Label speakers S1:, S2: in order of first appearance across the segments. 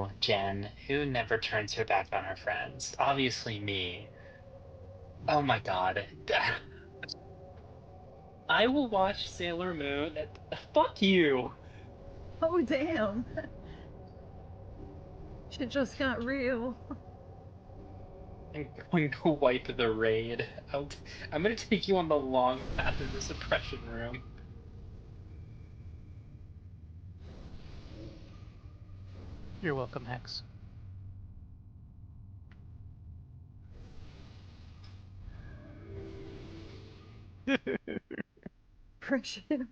S1: So, Jen, who never turns her back on her friends? Obviously me. Oh my god. I will watch Sailor Moon. Fuck you!
S2: Oh, damn. Shit just got real.
S1: I'm going to wipe the raid. I'm gonna take you on the long path of the Suppression Room.
S3: You're welcome, Hex.
S2: Friction.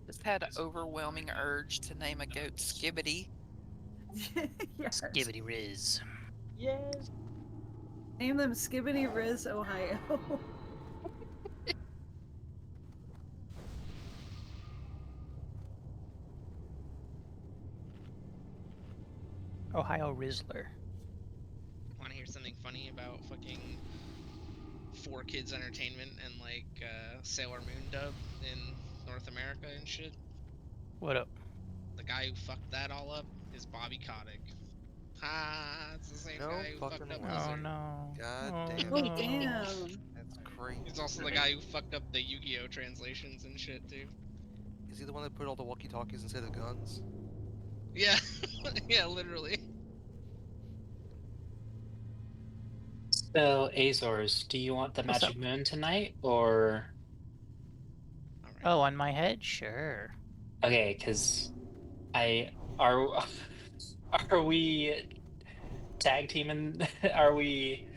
S4: Just had an overwhelming urge to name a goat Skibbity.
S2: Yes.
S3: Skibbity Riz.
S2: Yes. Name them Skibbity Riz, Ohio.
S3: Ohio Rizzler.
S5: Want to hear something funny about fucking 4Kids Entertainment and like Sailor Moon dub in North America and shit?
S3: What up?
S5: The guy who fucked that all up is Bobby Kotick. Ha! It's the same guy who fucked up Blizzard.
S3: Oh no.
S6: God
S3: oh,
S6: damn.
S2: Oh,
S3: no.
S2: damn.
S6: That's crazy.
S5: He's also the guy who fucked up the Yu-Gi-Oh translations and shit too.
S6: Is he the one that put all the walkie-talkies instead of guns?
S5: Yeah, yeah, literally.
S1: So, Azores, do you want the
S3: What's
S1: Magic
S3: up?
S1: Moon tonight, or...
S5: Alright.
S3: Oh, on my head? Sure.
S1: Okay, because are we tag teaming? Are we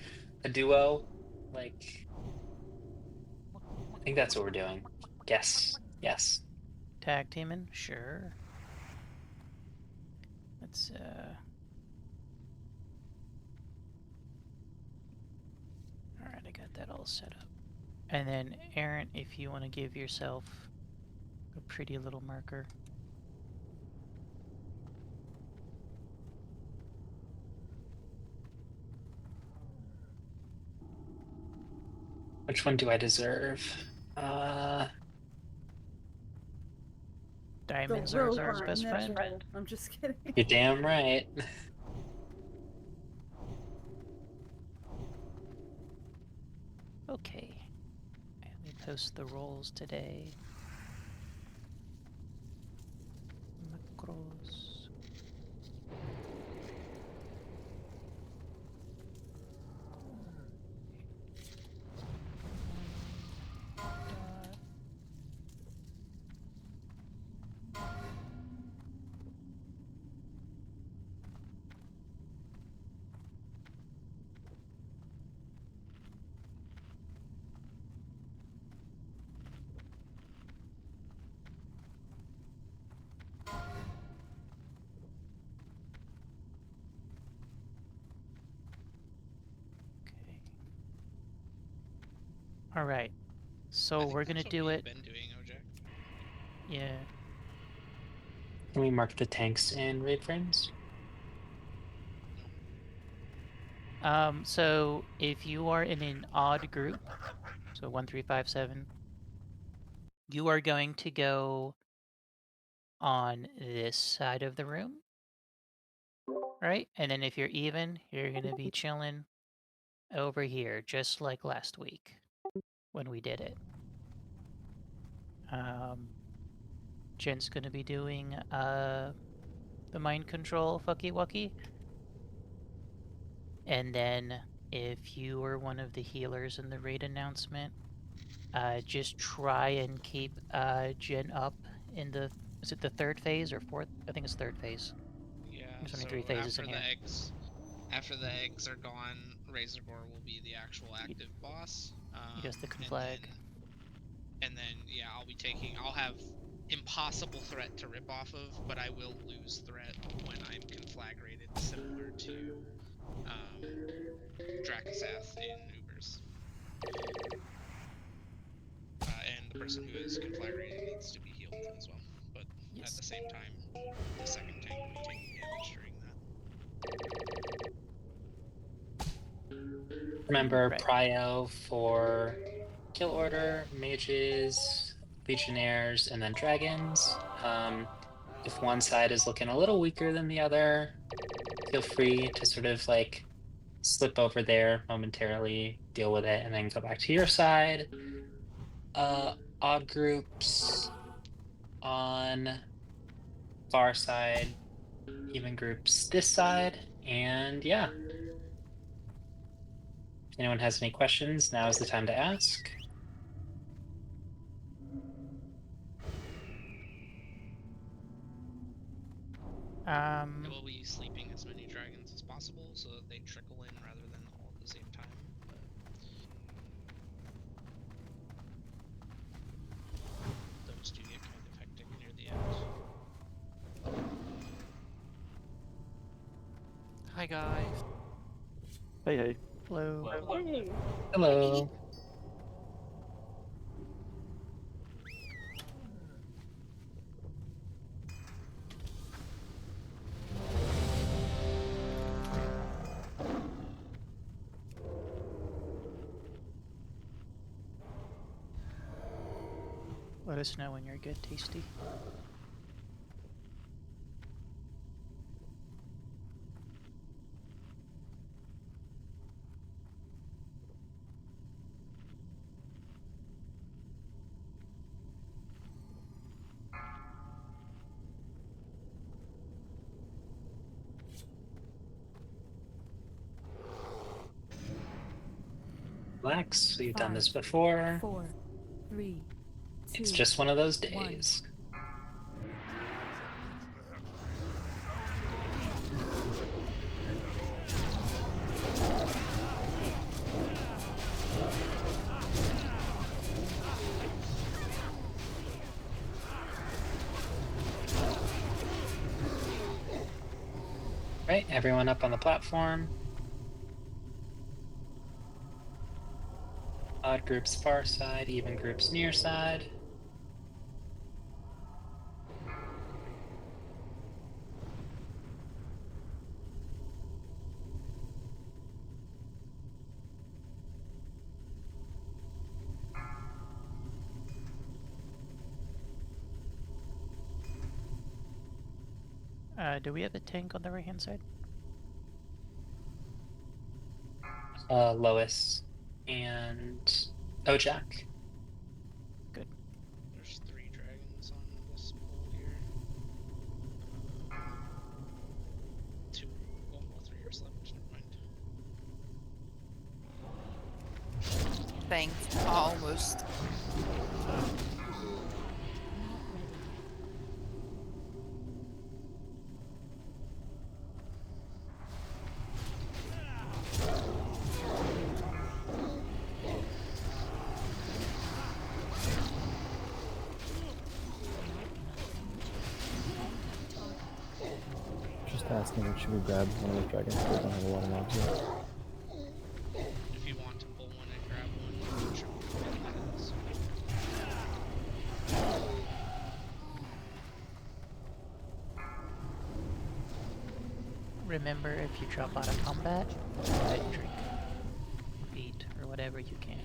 S1: a duo? Like, I think that's what we're doing. Yes.
S3: Tag teaming? Sure. Let's Alright, I got that all set up. And then Errant, if you want to give yourself a pretty little marker.
S1: Which one do I deserve?
S3: Diamonds
S2: The
S3: are
S2: robot
S3: Azar's best friend.
S2: Neville. I'm just kidding.
S1: You're damn right.
S3: Okay. Let me post the rolls today. Macros. All right, so we're gonna do it.
S5: Been doing, Ojack.
S3: Yeah.
S1: Can we mark the tanks in raid frames?
S3: So if you are in an odd group, so 1, 3, 5, 7, you are going to go on this side of the room, right? And then if you're even, you're gonna be chilling over here, just like last week when we did it. Jen's gonna be doing the mind control fucky wucky. And then if you are one of the healers in the raid announcement, just try and keep Jen up in the, is it the third phase or fourth? I think it's third phase.
S5: Yeah,
S3: There's
S5: so
S3: only 3 phases
S5: after
S3: in here.
S5: after the eggs are gone, Razorgore will be the actual active boss.
S3: He does the
S5: and
S3: conflag.
S5: then yeah, I'll have impossible threat to rip off of, but I will lose threat when I'm conflag rated, similar to Dracasath in Ubers. And the person who is conflag rated needs to be healed as well. But at the same time, the second tank will be taking damage during that.
S1: Remember
S3: Right.
S1: prio for kill order, mages, legionnaires, and then dragons. If one side is looking a little weaker than the other, feel free to sort of like slip over there momentarily, deal with it, and then go back to your side. Odd groups on far side, even groups this side, and yeah. If anyone has any questions, now is the time to ask.
S5: I will be sleeping as many dragons as possible so that they trickle in rather than all at the same time. But those do get kind of hectic near the end.
S6: Hi guys.
S7: Hey.
S3: Hello.
S1: Hello.
S3: Let us know when you're good, Tasty.
S1: Relax, we've done this before.
S8: 4, 3, 2,
S1: It's just one of those
S8: 1.
S1: days. Right, everyone up on the platform. Odd groups far side, even groups near side.
S3: Do we have a tank on the right hand side?
S1: Lois and Ojack.
S3: Good.
S5: There's 3 dragons on this pole here. 2, well, 3 are slept. Never mind.
S4: Thanks. Almost.
S7: Just asking, should we grab one of those dragons? We don't have a lot of mobs yet.
S5: If you want to pull one and grab one, sure.
S3: Remember, if you drop out of combat, try to drink, eat, or whatever you can.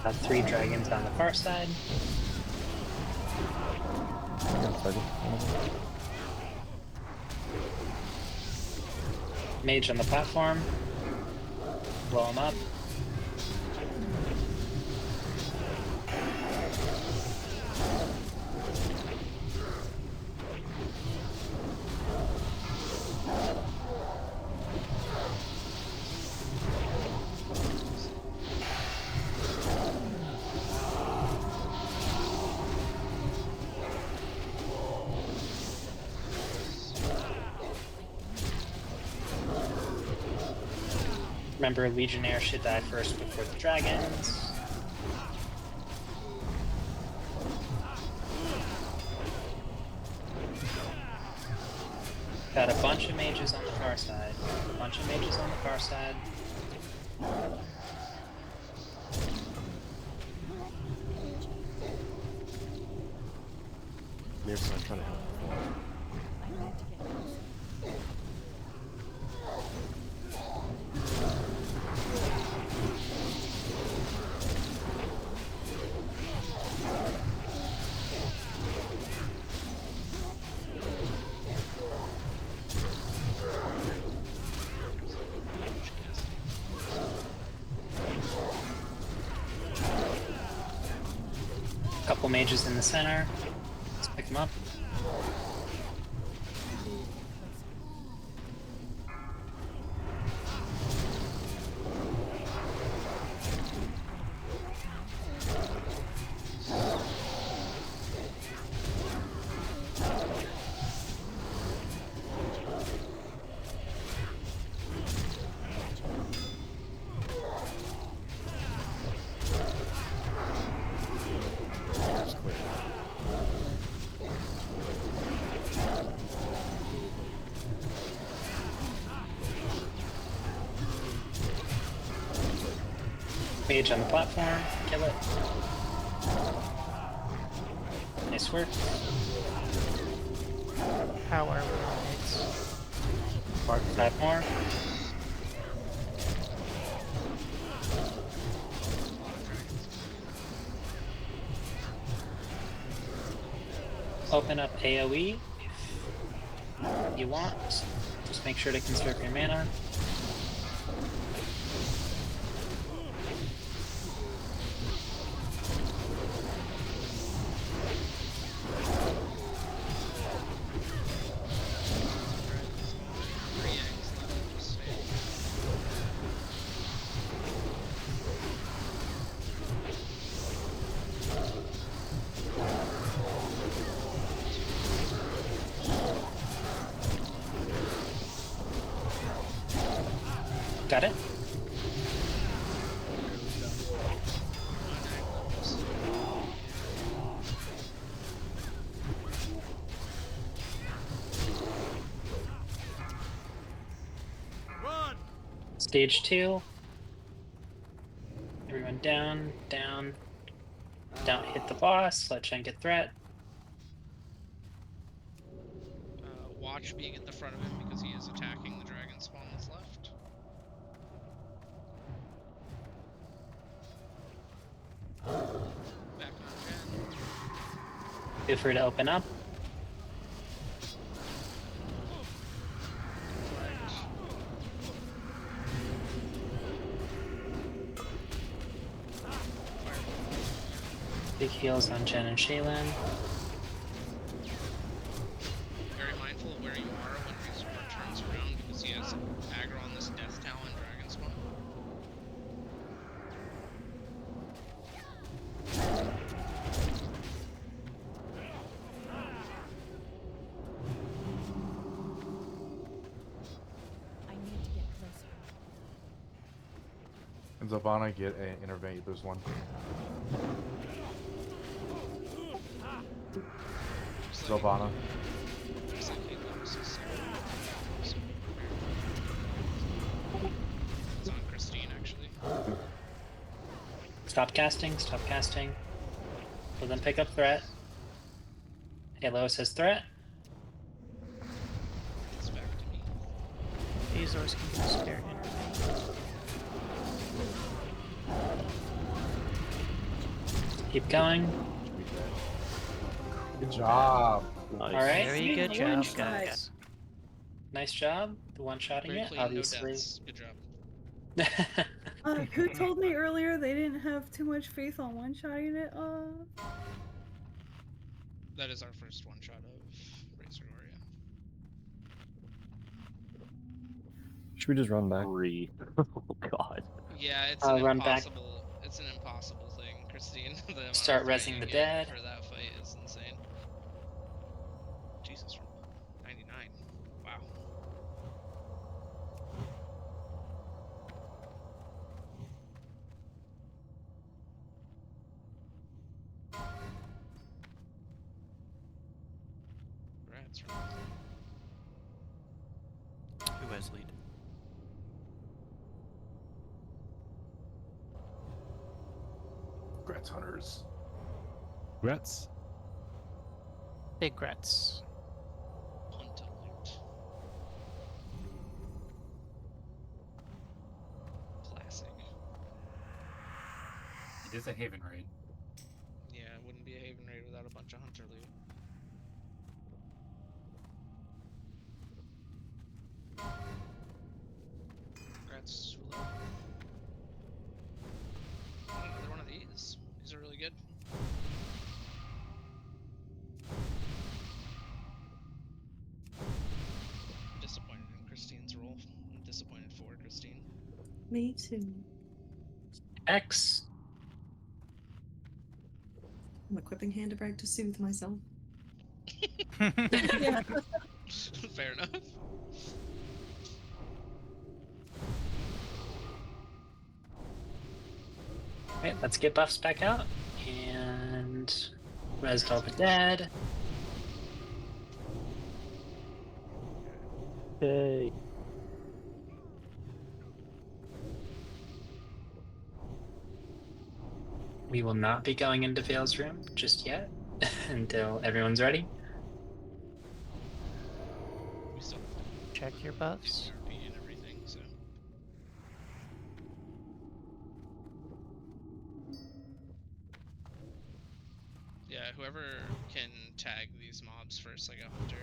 S1: Got 3 dragons on the far side.
S7: I got target.
S1: Mage on the platform. Blow him up. Remember, Legionnaire should die first before the dragons. Got a bunch of mages on the far side. A bunch of mages on the far side.
S7: Mir's not trying to help.
S8: I need to get closer.
S1: Couple mages in the center. Let's pick them up. Mage on the platform, kill it. Nice work.
S3: How are we on hits?
S1: 5 more. Open up AoE if you want. Just make sure to conserve your mana. Got it? Stage 2. Everyone down, down. Don't hit the boss. Let Chen get threat.
S5: Watch being at the front of him because he is attacking the dragon spawn that's left. Back on Jen.
S1: Feel free to open up. Big heals on Jen and Shaylinn.
S5: Very mindful of where you are when Resort turns around because he has aggro on this Death Talon dragon spawn.
S8: I need to get closer.
S9: And Zelvana get a intervene. There's one. Zelvana.
S5: Looks like Heylois is it's on Christine actually.
S1: Stop casting, stop casting. We'll then pick up threat. Heylois has threat.
S5: It's back to me.
S3: Azores can do spare intervene.
S1: Keep going.
S9: Good job.
S1: All right.
S3: Very good
S2: One
S3: job,
S2: shot.
S3: guys.
S1: Nice job. The one-shotting
S5: Very
S1: it,
S5: clean,
S1: obviously.
S5: no deaths. Good job.
S2: Who told me earlier they didn't have too much faith on one-shotting it?
S5: That is our first one shot of Razor Gloria.
S7: Should we just run back?
S10: Oh god.
S5: Yeah, it's
S1: I'll
S5: an
S1: run back.
S5: impossible. It's an impossible thing, Christine. The amount
S1: Start
S5: of
S1: rezzing
S5: fighting
S1: the
S5: you
S1: dead.
S5: get for that fight is insane. Jesus, from 99. Wow. Grats rolled.
S6: Who has lead?
S9: Grats hunters.
S7: Grats.
S3: Big grats.
S5: Hunt and loot. Classic.
S11: It is a Haven raid.
S5: Yeah, it wouldn't be a Haven raid without a bunch of hunter loot. Congrats, Rula. Another one of these. These are really good. I'm disappointed in Christine's role. I'm disappointed for Christine.
S2: Me too.
S1: X.
S2: I'm equipping Handabrag to soothe myself.
S3: Yeah.
S5: Fair enough.
S1: Alright, let's get buffs back out. And res all the dead.
S10: Hey.
S1: We will not be going into Vale's room just yet until everyone's ready.
S5: We still have to
S3: Check your
S5: do
S3: buffs.
S5: the RP and everything, so. Yeah, whoever can tag these mobs first, like a hunter,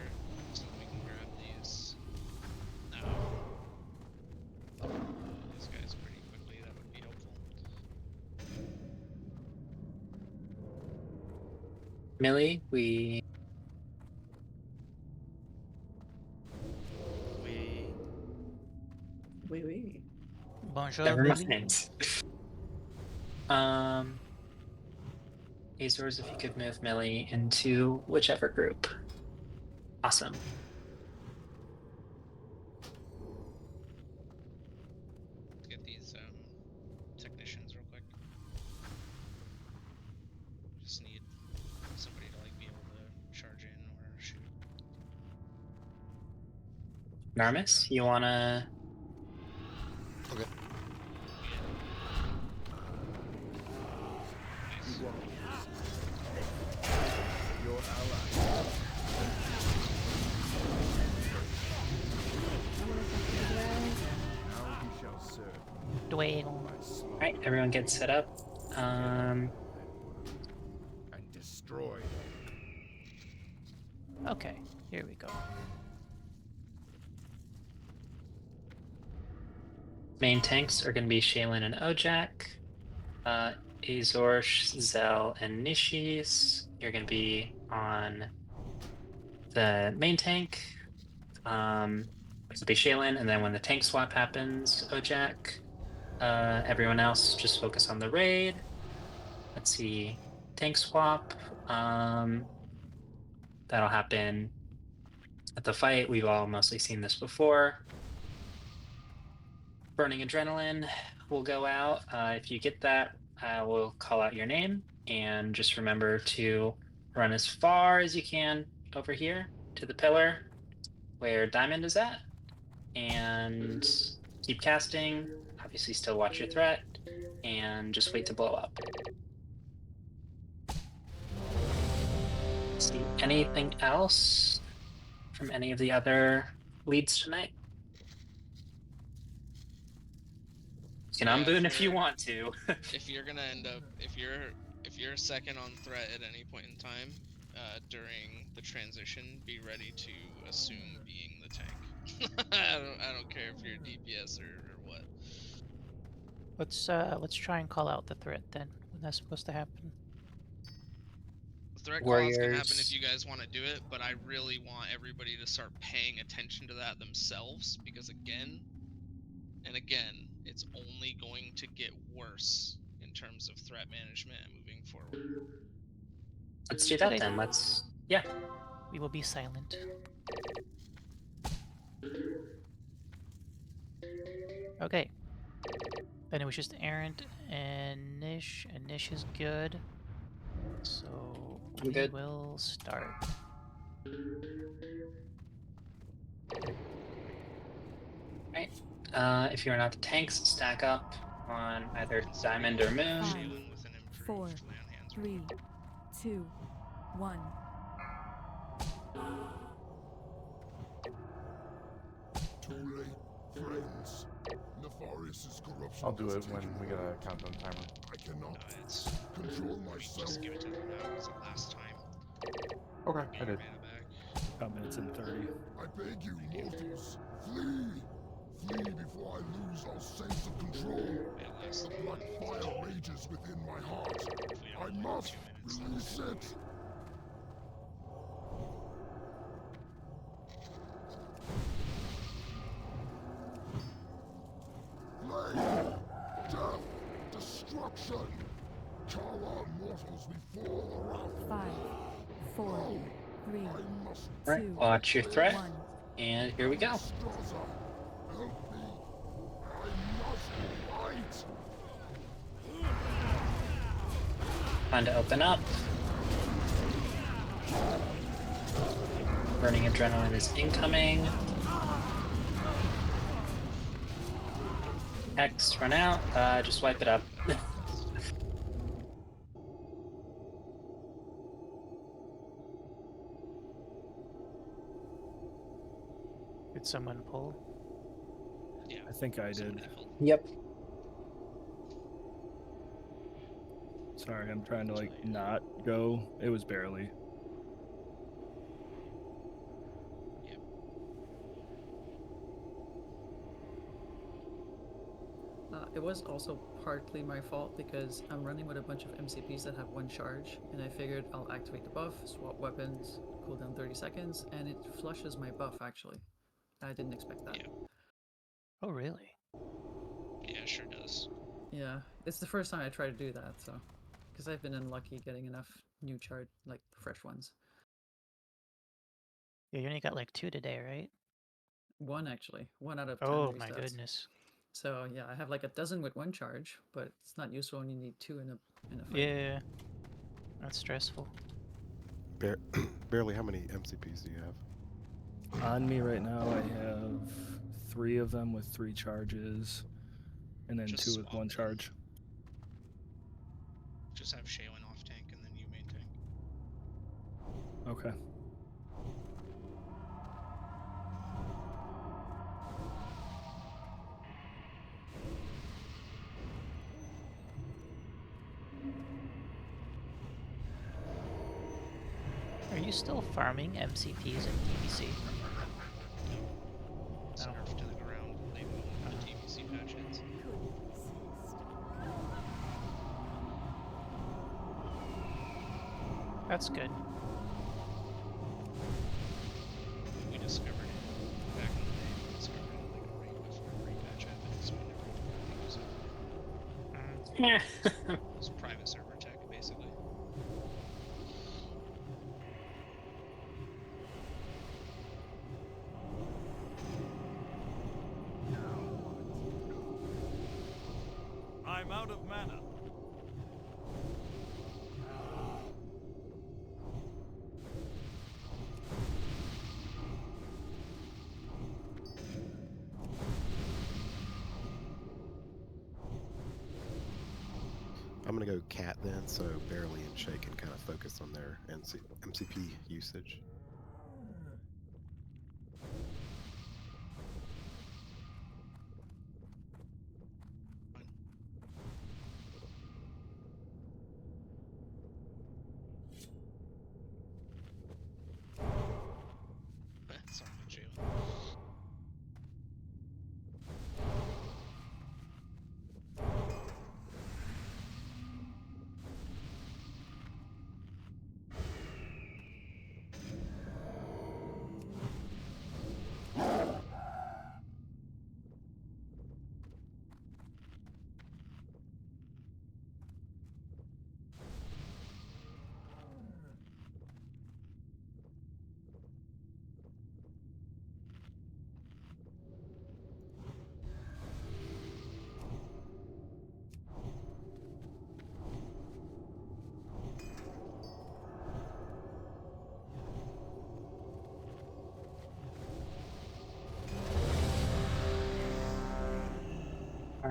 S5: so that we can grab these. These guys pretty quickly, that would be helpful.
S1: Millie, we
S2: Oui.
S3: Bonjour,
S1: never
S3: Millie.
S1: mind. Azores, if you could move Millie into whichever group. Awesome.
S5: Let's get these technicians real quick. Just need somebody to like be able to charge in or shoot.
S1: Narmis, you wanna
S12: Okay.
S5: Nice.
S12: Your ally. Now he shall serve.
S3: Dwayne.
S1: Alright, everyone get set up.
S12: And destroy.
S3: Okay, here we go.
S1: Main tanks are going to be Shaylinn and Ojack. Azores, Zell, and Nishis. You're going to be on the main tank. It'll be Shaylinn, and then when the tank swap happens, Ojack. Everyone else just focus on the raid. Let's see. Tank swap. That'll happen at the fight. We've all mostly seen this before. Burning adrenaline will go out. If you get that, we'll call out your name, and just remember to run as far as you can over here to the pillar where Diamond is at, and keep casting. Obviously still watch your threat, and just wait to blow up. See anything else from any of the other leads tonight? You can unboon if you want to.
S5: If you're gonna end up, if you're second on threat at any point in time, during the transition, be ready to assume being the tank. I don't care if you're DPS or what.
S3: Let's try and call out the threat then. When that's supposed to happen.
S5: The threat calls can happen
S1: Warriors.
S5: if you guys want to do it, but I really want everybody to start paying attention to that themselves, because again and again, it's only going to get worse in terms of threat management and moving forward.
S1: Let's do that
S3: Okay.
S1: then. Yeah.
S3: We will be silent. Okay. Then it was just Errant and Nish, Nish is good. So
S1: I'm
S3: we
S1: good.
S3: will start.
S1: Right. If you're not the tanks, stack up on either diamond or moon.
S8: Five,
S5: Shaylinn with an improved
S8: 4,
S5: land hands
S8: 3, 2, 1.
S12: Too late, friends. Nefarious' corruption.
S9: I'll do it when we get a countdown timer.
S12: I cannot
S5: It's
S12: control
S5: we
S12: myself.
S5: just give it to them now because the last time
S9: Okay,
S5: get
S9: I
S5: your
S9: did.
S5: mana back.
S7: Minutes and 30.
S12: I beg you, mortals, flee! Flee before I lose all sense of control.
S5: At least
S12: The black fire rages within my heart.
S5: if we
S12: I
S5: don't win
S12: must
S5: 2 minutes.
S12: release it. Flame, death, destruction. Cower mortals before the wrath.
S8: 5, 4, 3,
S12: I must
S1: Right.
S8: 2,
S1: Watch your threat,
S8: 1.
S1: and here we go.
S12: Straza, help me. I must fight.
S1: Time to open up. Burning adrenaline is incoming. Hex run out. Just wipe it up.
S3: Did someone pull?
S5: Yeah.
S7: I think I did.
S5: someone held.
S1: Yep.
S7: Sorry, I'm trying to like not go. It was barely.
S2: It was also partly my fault because I'm running with a bunch of MCPs that have 1 charge, and I figured I'll activate the buff, swap weapons, cool down 30 seconds, and it flushes my buff actually. I didn't expect that.
S5: Yeah.
S3: Oh, really?
S5: Yeah, it sure does.
S2: Yeah, it's the first time I try to do that, so because I've been unlucky getting enough new charge, like fresh ones.
S3: Yeah, you only got like 2 today, right?
S2: 1 actually, 1 out of 10
S3: Oh my
S2: restats.
S3: goodness.
S2: So yeah, I have like a dozen with 1 charge, but it's not useful when you need 2 in a fight.
S3: Yeah. That's stressful.
S11: Barely, how many MCPs do you have?
S7: On me right now, I have 3 of them with 3 charges, and then
S5: Just
S7: 2 with
S5: swap
S7: 1
S5: them.
S7: charge.
S5: Just have Shaylinn off tank and then you main tank.
S7: Okay.
S3: Are you still farming MCPs in PvC?
S5: It's nerfed to the ground. They moved the TVC patch hits.
S3: That's good.
S5: We discovered it back in the day. We discovered it like a raid before the repatch happened, so we never use it.
S1: Yeah.
S5: It was private server tech, basically.
S12: I'm out of mana.
S11: I'm gonna go cat then, so Barely and Shay can kind of focus on their MCP usage.
S5: Sorry, Shaylinn.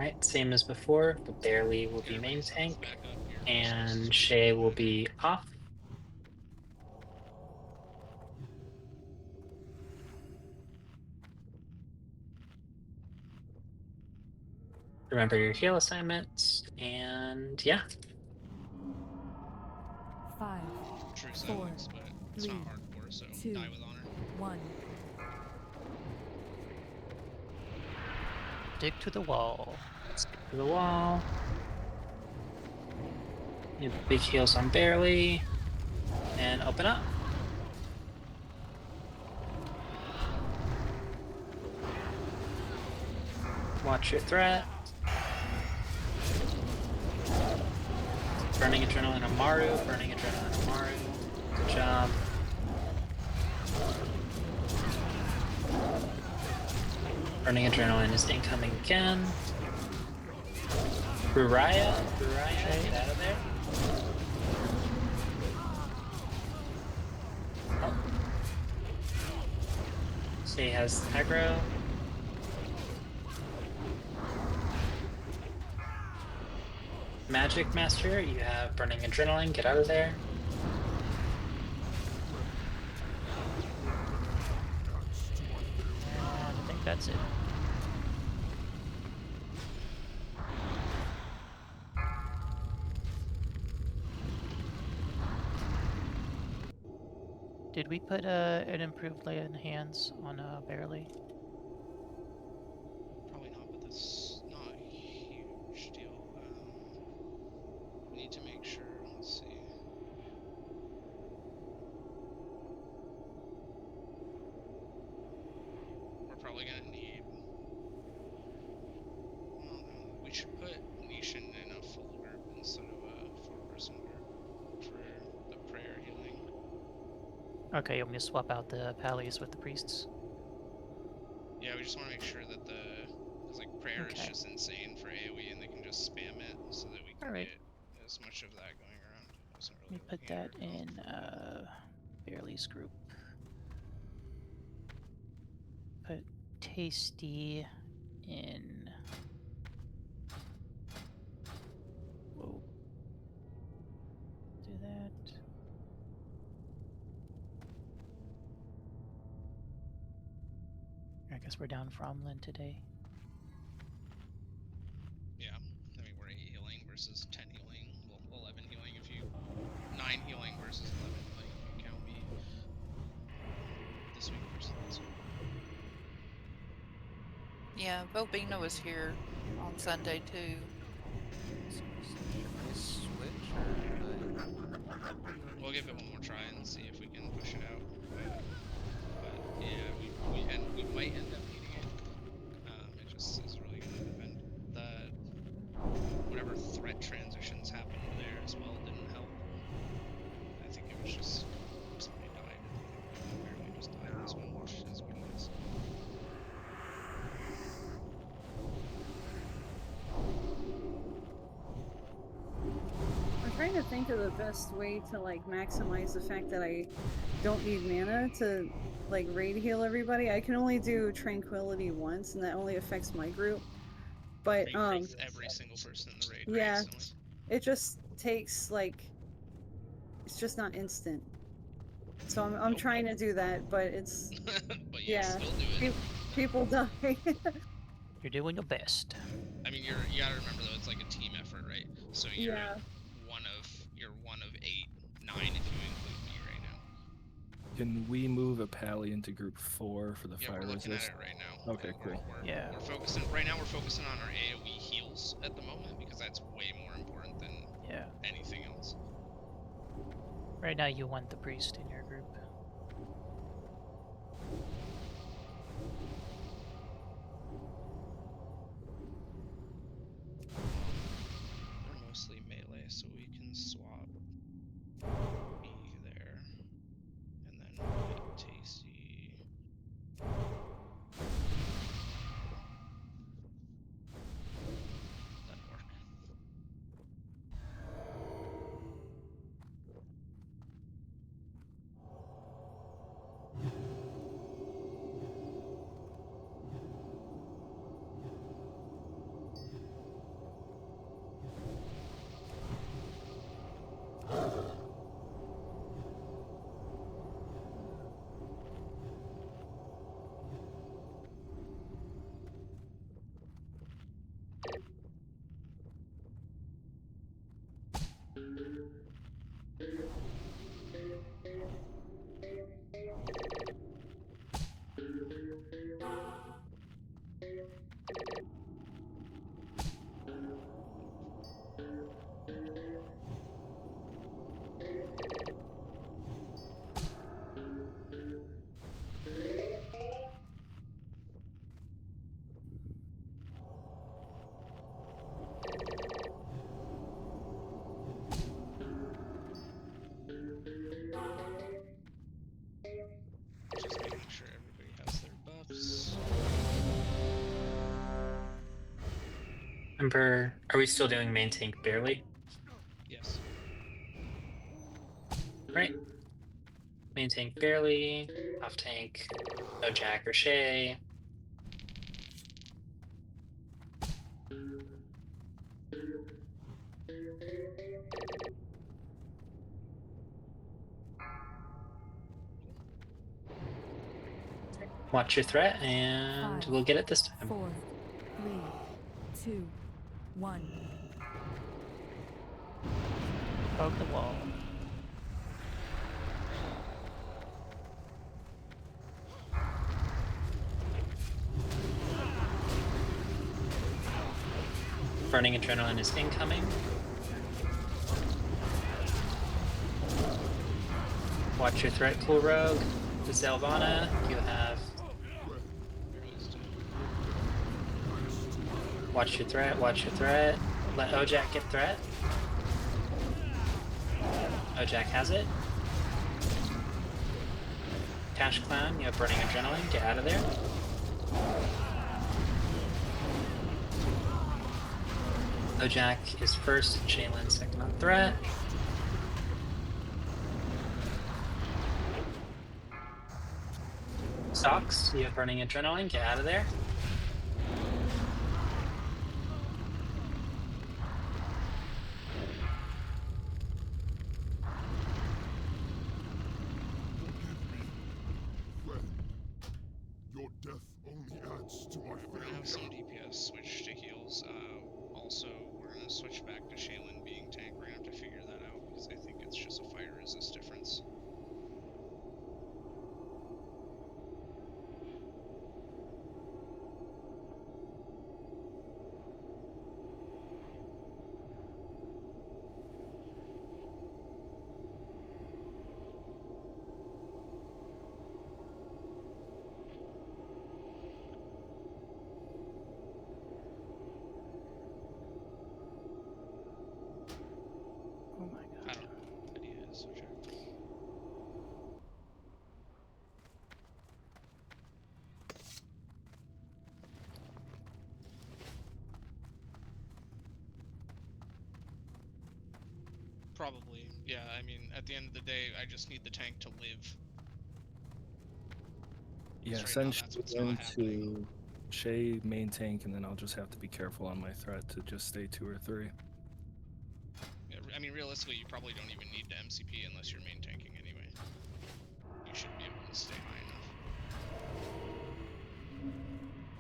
S1: Alright, same as before, but Barely will be main tank,
S5: Back up here.
S1: and Shay will be off. Remember your heal assignments, and yeah.
S8: 5,
S5: True
S8: 4,
S5: silence, but it's not
S8: 3,
S5: hardcore, so
S8: 2,
S5: die with honor.
S8: 1.
S3: Stick to the wall.
S1: Stick to the wall. You have big heals on Barely, and open up. Watch your threat. Burning Adrenaline on Maru, Burning Adrenaline on Maru. Good job. Burning Adrenaline is incoming again. Buraya, get out of there. Oh. Shay has aggro. Magic Master, you have Burning Adrenaline, get out of there.
S3: And I think that's it. Did we put an improved lay in hands on Barely?
S5: Probably not, but that's not a huge deal. We need to make sure. Let's see. We're probably gonna need. Well, no, we should put Nishan in a full group instead of a 4-person group for the prayer healing.
S3: Okay, I'm gonna swap out the pallies with the priests.
S5: Yeah, we just want to make sure that because like prayer is
S3: Okay.
S5: just insane for AoE, and they can just spam it so that we can
S3: Alright.
S5: get as much of that going around. I wasn't
S3: Let
S5: really
S3: me put
S5: looking at
S3: that
S5: your
S3: in Barely's group. Put Tasty in. Whoa. Do that. I guess we're down Fromlin today.
S5: Yeah, I mean we're 8 healing versus 10 healing, well 11 healing if you 9 healing versus 11 healing if you count me this week versus last week.
S4: Yeah, Bobina was here on Sunday too.
S5: We'll give it one more try and see if we can push it out. But yeah, we might end up needing it. It just is really gonna depend. Whatever threat transitions happened there as well didn't help. I think it was just somebody died. I think we barely just died this one, which is what it is.
S13: I'm trying to think of the best way to like maximize the fact that I don't need mana to like raid heal everybody. I can only do Tranquility once, and that only affects my group. But
S5: every single person in the raid.
S13: yeah,
S5: Instantly.
S13: it just takes like it's just not instant. So I'm trying to do that, but it's
S5: but
S13: yeah,
S5: still do it.
S13: People die.
S3: You're doing your best.
S5: I mean, you gotta remember though, it's like a team effort, right? So you're one of 8, 9 if you include me right now.
S7: Can we move a pally into group 4 for the fire
S5: we're looking
S7: resist?
S5: at it right now.
S7: Okay, cool.
S5: We're focusing right now. We're focusing on our AoE heals at the moment because that's way more important than anything else.
S3: Right now, you want the priest in your group.
S5: They're mostly melee, so we can swap me there, and then put Tasty. That'll work.
S1: Emperor, are we still doing main tank barely?
S5: Yes.
S1: Right. Main tank barely. Off tank, Ojack or Shay. Watch your threat, and
S8: 5,
S1: we'll get it this time.
S8: 4, 3, 2, 1.
S3: Poke the wall.
S1: Burning Adrenaline is incoming. Watch your threat, Coolrogue. The Zelvana, you have. Watch your threat, watch your threat. Let Ojack get threat. Ojack has it. Cash Clown, you have Burning Adrenaline, get out of there. Ojack is first, Shaylinn second on threat. Socks, you have Burning Adrenaline, get out of there.
S12: Your death only adds to my
S5: We're gonna have some
S12: failure.
S5: DPS switch to heals. Also, we're gonna switch back to Shaylinn being tank. We're gonna have to figure that out because I think it's just a fire resist difference.
S3: Oh my god.
S5: I don't know what idea is, Ojack. Probably, yeah. I mean, at the end of the day, I just need the tank to live.
S7: Yeah,
S5: Right now,
S7: send
S5: that's what's
S7: Shaylinn
S5: not happening.
S7: to Shay main tank, and then I'll just have to be careful on my threat to just stay 2 or 3.
S5: Yeah, I mean, realistically, you probably don't even need to MCP unless you're main tanking anyway. You should be able to stay high enough.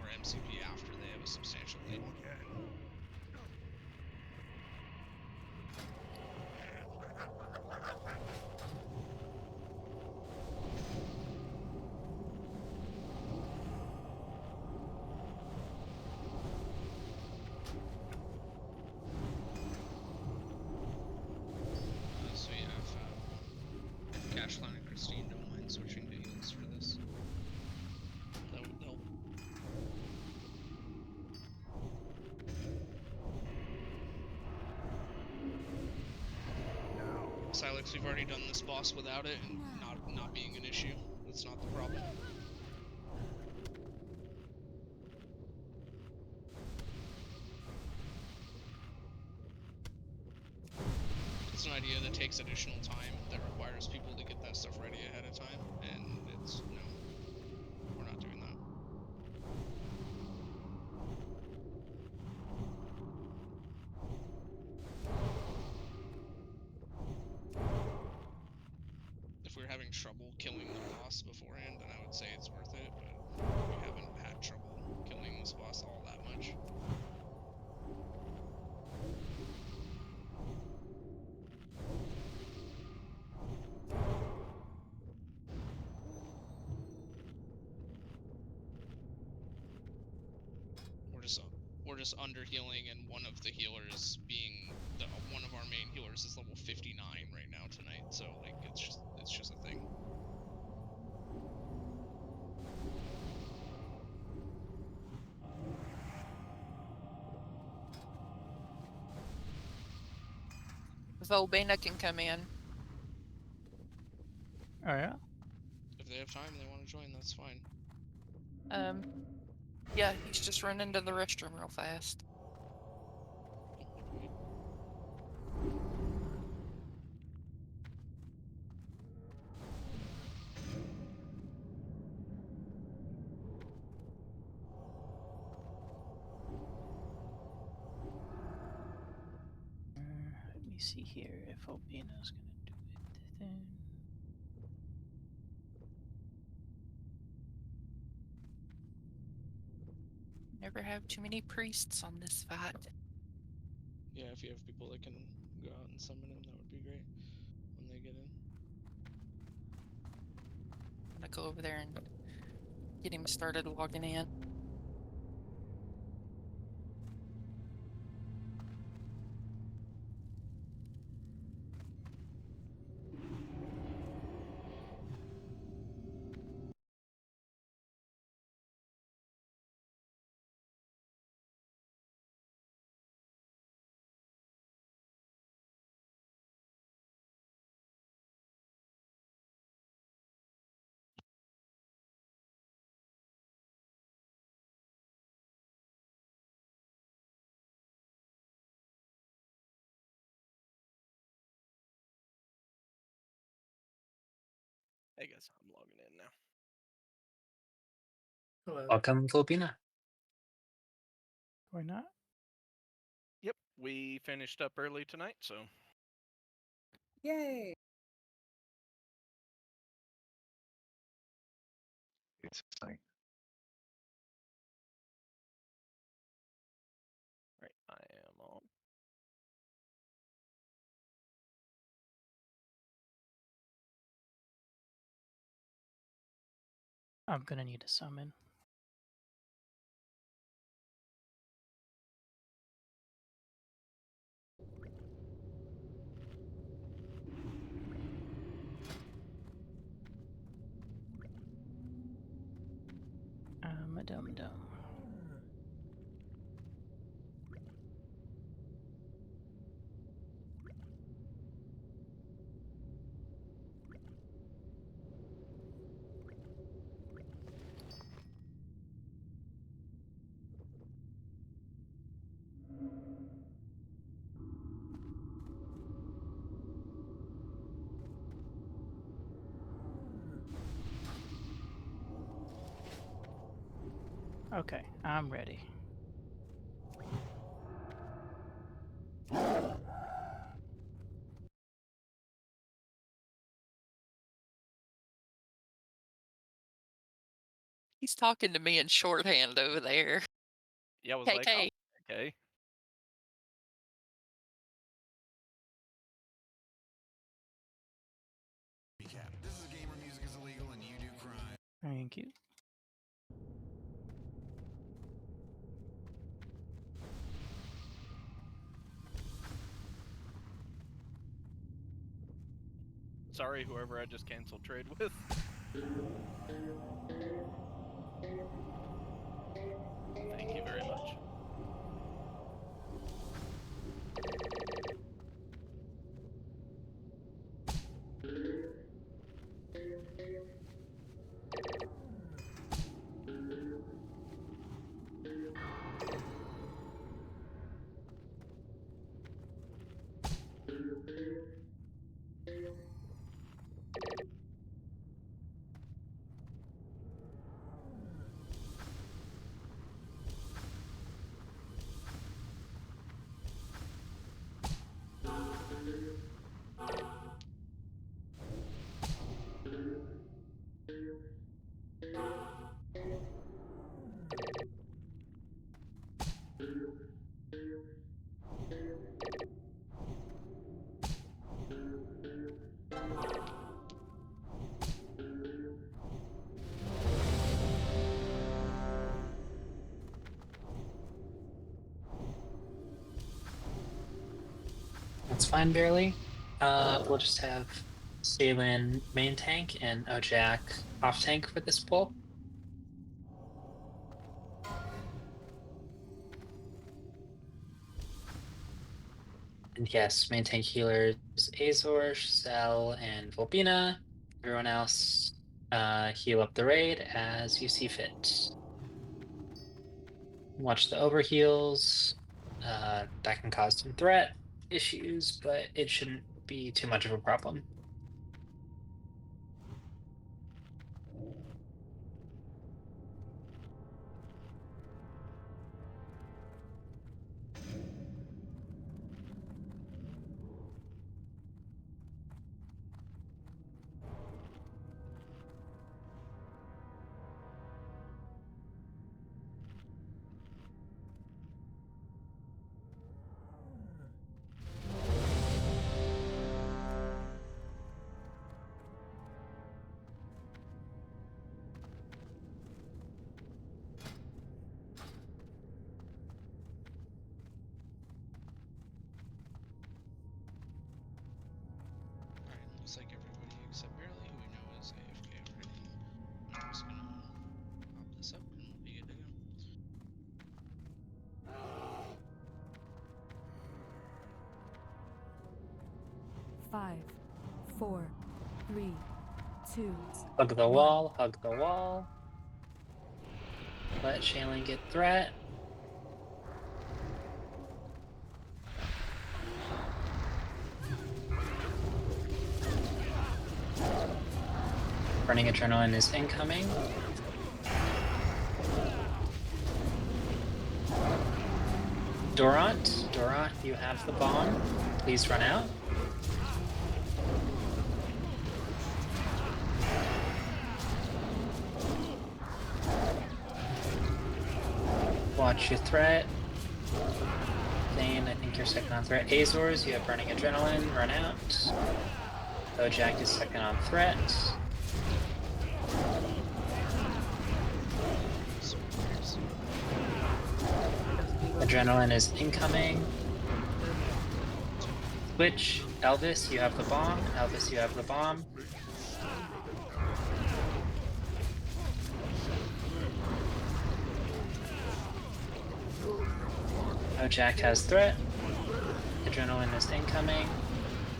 S5: Or MCP after they have a substantial lead. So you have Cashline and Christine don't mind switching to heals for this. That would help. Silex, we've already done this boss without it and not being an issue. That's not the problem. It's an idea that takes additional time, that requires people to get that stuff ready ahead of time, and it's, no, we're not doing that. If we were having trouble killing the boss beforehand, then I would say it's worth it, but we haven't had trouble killing this boss all that much. We're just under healing, and one of the healers being one of our main healers is level 59 right now tonight. So like it's just a thing.
S4: Volbina can come in.
S3: Oh yeah?
S5: If they have time and they want to join, that's fine.
S4: Yeah, he's just running to the restroom real fast.
S3: me see here if Albina's gonna do it then.
S4: Never have too many priests on this fight.
S5: Yeah, if you have people that can go out and summon him, that would be great when they get in.
S4: I'm gonna go over there and get him started logging in.
S6: I guess I'm logging in now.
S2: Hello.
S1: Welcome, Volpina.
S3: Or not?
S6: Yep, we finished up early tonight, so
S13: Yay!
S10: It's exciting.
S6: right, I am on.
S3: I'm gonna need a summon. A dum-dum. Okay, I'm ready.
S4: He's talking to me in shorthand over there.
S6: Yeah, I was
S4: KK.
S6: like, oh, okay.
S12: This is gamer music is illegal and you do crime.
S3: Thank you.
S6: Sorry, whoever I just canceled trade with. Thank you very much.
S1: That's fine, barely. We'll just have Shaylinn main tank and Ojack off tank for this pull. And yes, main tank healers Azores, Cell, and Volpina. Everyone else heal up the raid as you see fit. Watch the overheals. That can cause some threat issues, but it shouldn't be too much of a problem.
S5: looks like everybody except Barely, who we know is AFK already. I'm just gonna pop this up and we'll be good to go.
S8: 5, 4, 3, 2.
S1: Hug the wall, hug the wall. Let Shaylinn get threat. Burning Adrenaline is incoming. Durant, you have the bomb. Please run out. Watch your threat. Thane, I think you're second on threat. Azores, you have Burning Adrenaline. Run out. Ojack is second on threat. Adrenaline is incoming. Switch. Elvis, you have the bomb. Elvis, you have the bomb. Ojack has threat. Adrenaline is incoming.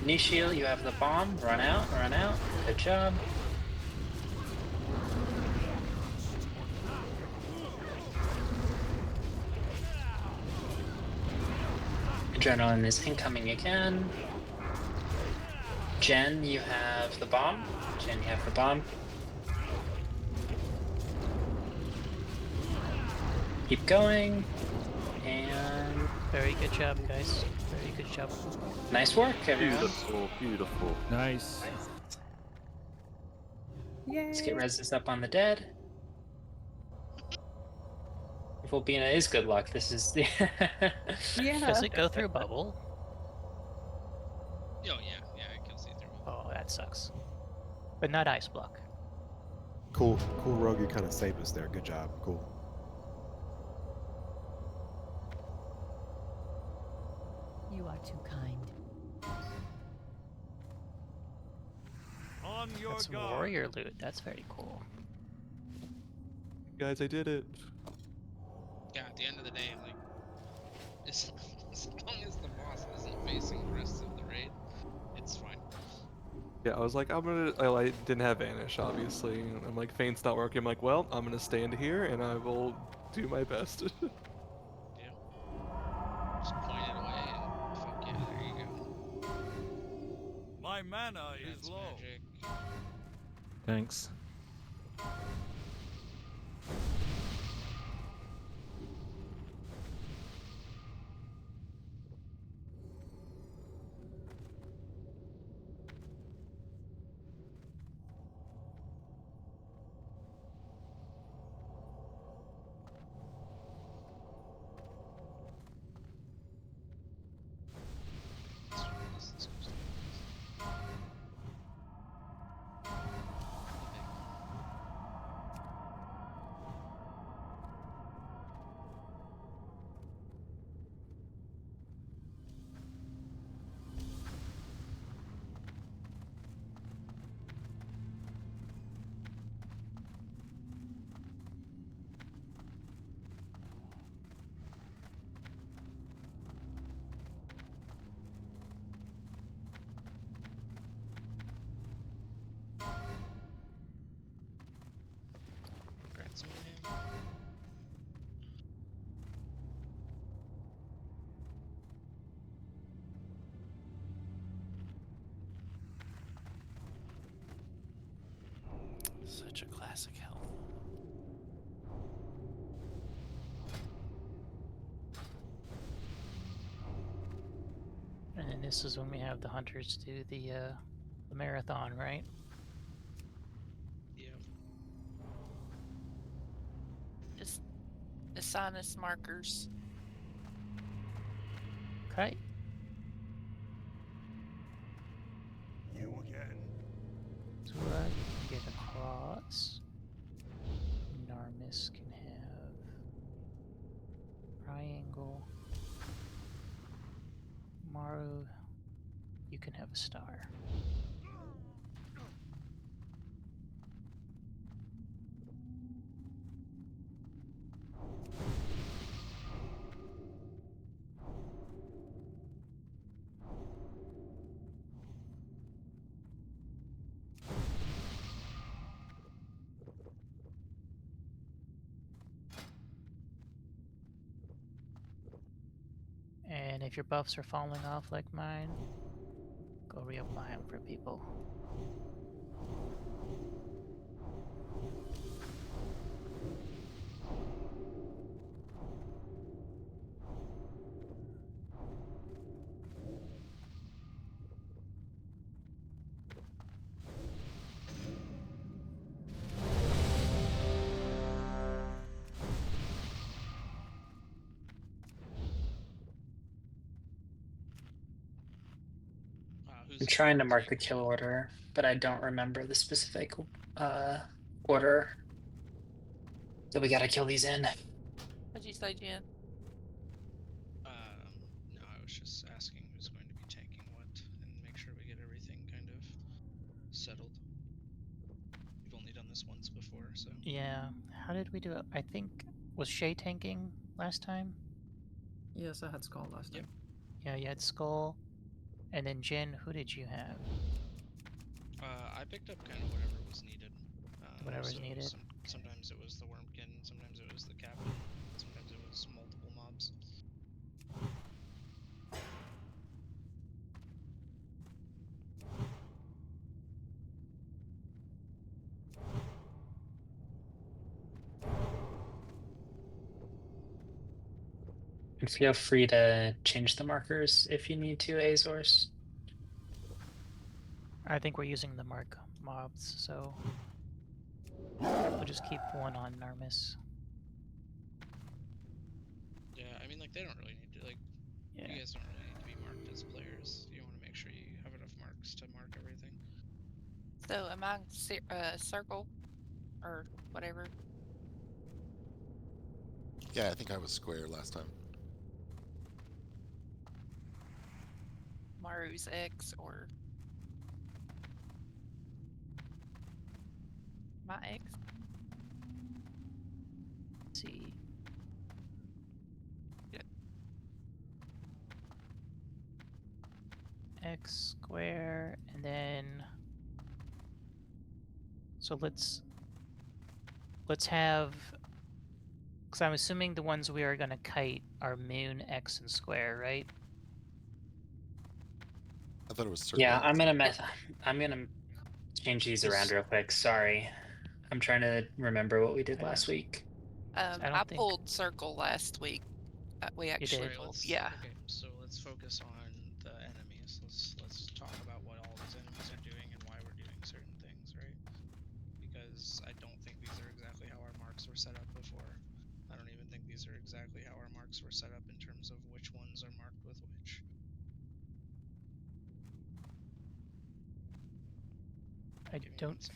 S1: Nishil, you have the bomb. Run out, run out. Good job. Adrenaline is incoming again. Jen, you have the bomb. Jen, you have the bomb. Keep going. And
S3: Very good job, guys. Very good job.
S1: nice work, everyone.
S10: Beautiful, beautiful.
S7: Nice.
S13: Yay!
S1: Let's get reses up on the dead. If Volbina is good luck, this is the.
S13: Yeah.
S3: Does it go through bubble?
S5: Oh yeah, it kills you through.
S3: Oh, that sucks. But not ice block.
S11: Cool Rogue, you kind of saved us there. Good job. Cool.
S8: You are too kind.
S6: On your
S3: That's some
S6: guard.
S3: warrior loot. That's very cool.
S10: Guys, I did it.
S5: Yeah, at the end of the day, like, as long as the boss isn't facing the rest of the raid, it's fine.
S10: Yeah, I was like, I didn't have Vanish, obviously. I'm like, Feint's not working. I'm like, well, I'm gonna stand here and I will do my best.
S5: Yeah. Just point it away and fuck yeah, there you go.
S6: My mana
S5: That's
S6: is low.
S5: magic.
S7: Thanks.
S5: This goes to Congrats, man.
S6: Such a classic health.
S3: And then this is when we have the hunters do the marathon, right?
S5: Yeah.
S4: Just assign us markers.
S3: Okay.
S12: You again.
S3: So I can get across. Narmis can have triangle. Maru, you can have a star. If your buffs are falling off like mine, go reapply them for people.
S1: I'm trying to mark the kill order, but I don't remember the specific order that we gotta kill these in.
S4: What'd you say, Jen?
S5: No, I was just asking who's going to be tanking what, and make sure we get everything kind of settled. We've only done this once before, so.
S3: Yeah. How did we do it? I think was Shay tanking last time?
S2: Yes, I had Skull last time.
S3: Yeah, you had Skull. And then Jen, who did you have?
S5: I picked up kind of whatever was needed.
S3: Whatever's needed.
S5: Sometimes it was the Wormkin, sometimes it was the Captain, sometimes it was multiple mobs.
S1: And feel free to change the markers if you need to, Azores.
S3: I think we're using the mark mobs, so we'll just keep one on Narmis.
S5: Yeah, I mean, like, they don't really need to, like, you guys don't really need to be marked as players. You want to make sure you have enough marks to mark everything.
S4: So am I circle or whatever?
S11: Yeah, I think I was square last time.
S4: Maru's X or my X?
S3: Let's see. X square, and then so let's have, because I'm assuming the ones we are gonna kite are moon, X, and square, right?
S11: I thought it was circle.
S1: Yeah, I'm gonna change these around real quick. Sorry, I'm trying to remember what we did last week.
S4: I pulled circle last week. We actually pulled, yeah.
S5: Okay, so let's focus on the enemies. Let's talk about what all these enemies are doing and why we're doing certain things, right? Because I don't think these are exactly how our marks were set up before. I don't even think these are exactly how our marks were set up in terms of which ones are marked with which.
S3: I don't.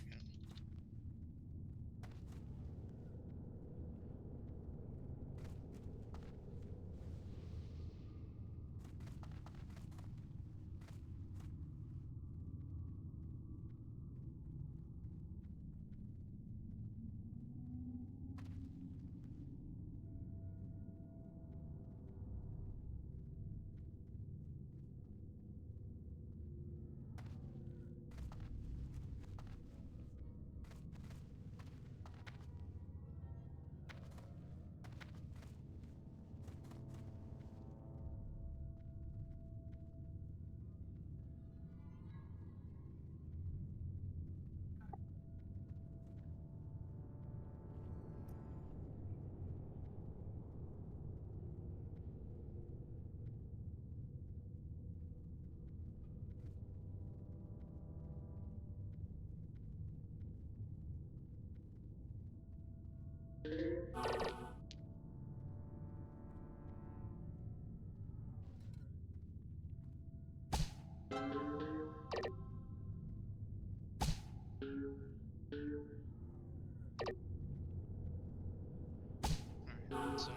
S5: Alright, so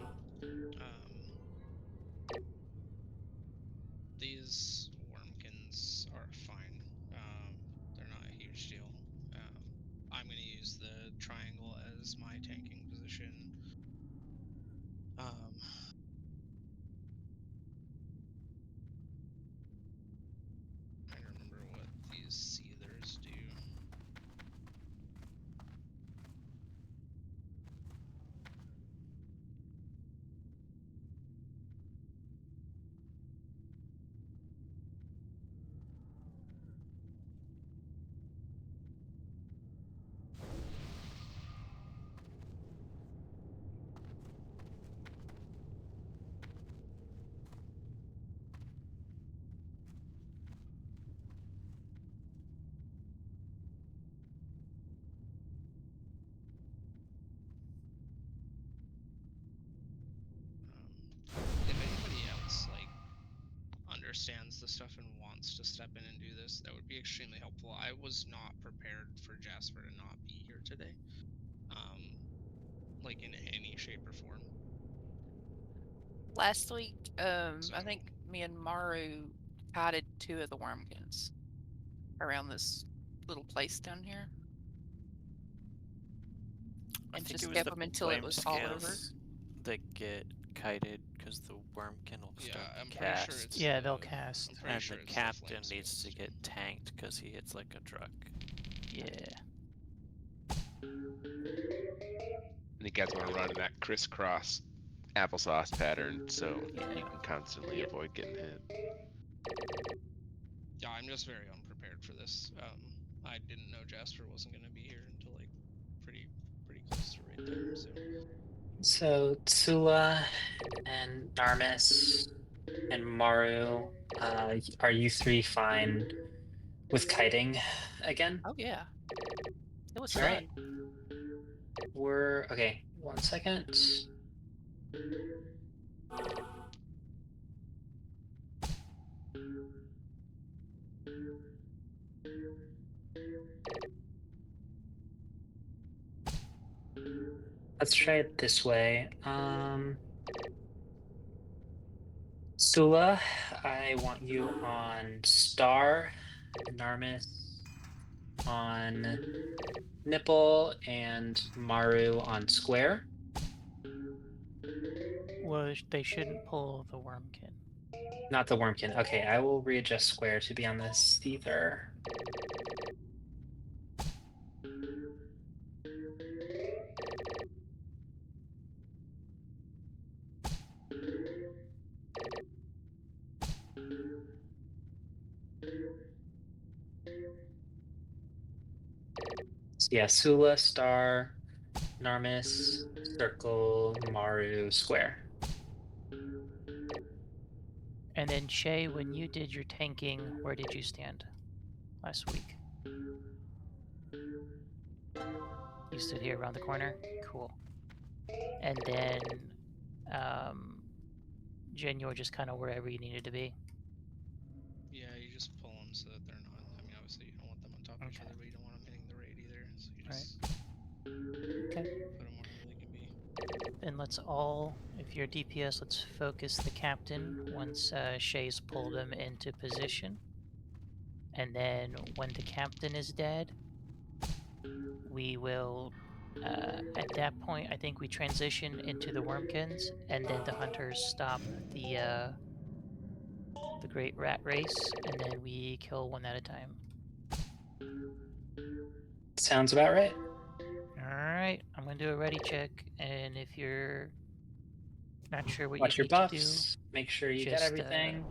S5: these Wormkins are fine. They're not a huge deal. I'm going to use the triangle as my tanking position. the stuff and wants to step in and do this, that would be extremely helpful. I was not prepared for Jasper to not be here today, like in any shape or form.
S4: Last week, I think me and Maru kited 2 of the wormkins around this little place down here. And
S14: think
S4: just
S14: it was
S4: kept
S14: the
S4: them until it was all over.
S14: scales that get kited because the wormkin will start to
S5: I'm
S14: cast.
S5: pretty sure it's
S3: Yeah, they'll cast.
S5: I'm pretty
S14: And
S5: sure
S14: the
S5: it's
S14: captain
S5: flame
S14: needs to
S5: scales.
S14: get tanked because he hits like a truck.
S3: Yeah.
S15: And you guys want to run that crisscross applesauce pattern so you can constantly avoid getting hit.
S5: Yeah, I'm just very unprepared for this. I didn't know Jasper wasn't going to be here until like pretty close to raid time.
S1: So Tsula and Narmis and Maru, are you 3 fine with kiting again?
S4: Oh yeah. It was
S1: All
S4: fun.
S1: right. We're okay. 1 second. Let's try it this way. Sula, I want you on Star, Narmis on Nipple, and Maru on Square.
S3: Well, they shouldn't pull the wormkin.
S1: Not the Wormkin. Okay, I will readjust Square to be on this ether. So yeah, Sula, Star, Narmis, Circle, Maru, Square.
S3: And then Shay, when you did your tanking, where did you stand last week? You stood here around the corner? Cool. And then Jen, you were just kind of wherever you needed to be.
S5: Yeah, you just pull them so that they're not. I mean, obviously you don't want them on top of each other, but you don't want them hitting the raid either. So you just
S3: Okay.
S5: put them wherever they can be.
S3: Then let's all, if you're DPS, let's focus the captain once Shay's pulled him into position. And then when the captain is dead, we will, at that point, I think we transition into the wormkins, and then the hunters stop the great rat race, and then we kill one at a time.
S1: Sounds about right.
S3: Alright, I'm gonna do a ready check, and if you're not sure what
S1: Watch
S3: you
S1: your
S3: need to do,
S1: buffs. Make sure you get everything.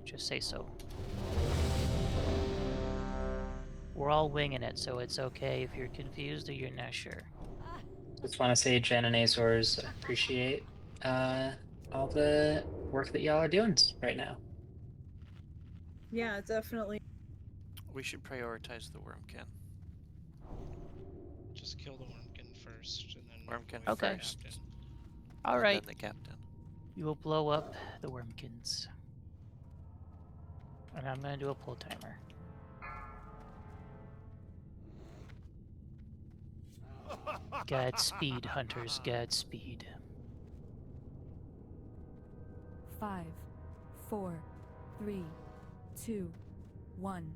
S3: Just say so. We're all winging it, so it's okay if you're confused or you're not sure.
S1: Just want to say Jen and Azores appreciate all the work that y'all are doing right now.
S13: Yeah, definitely.
S14: We should prioritize the wormkin.
S5: Just kill the wormkin first, and then
S14: Wormkin
S5: go for the
S14: first.
S5: captain.
S3: Alright.
S14: And then the captain.
S3: We will blow up the wormkins. And I'm gonna do a pull timer. Godspeed, hunters, Godspeed.
S8: 5, 4, 3, 2, 1.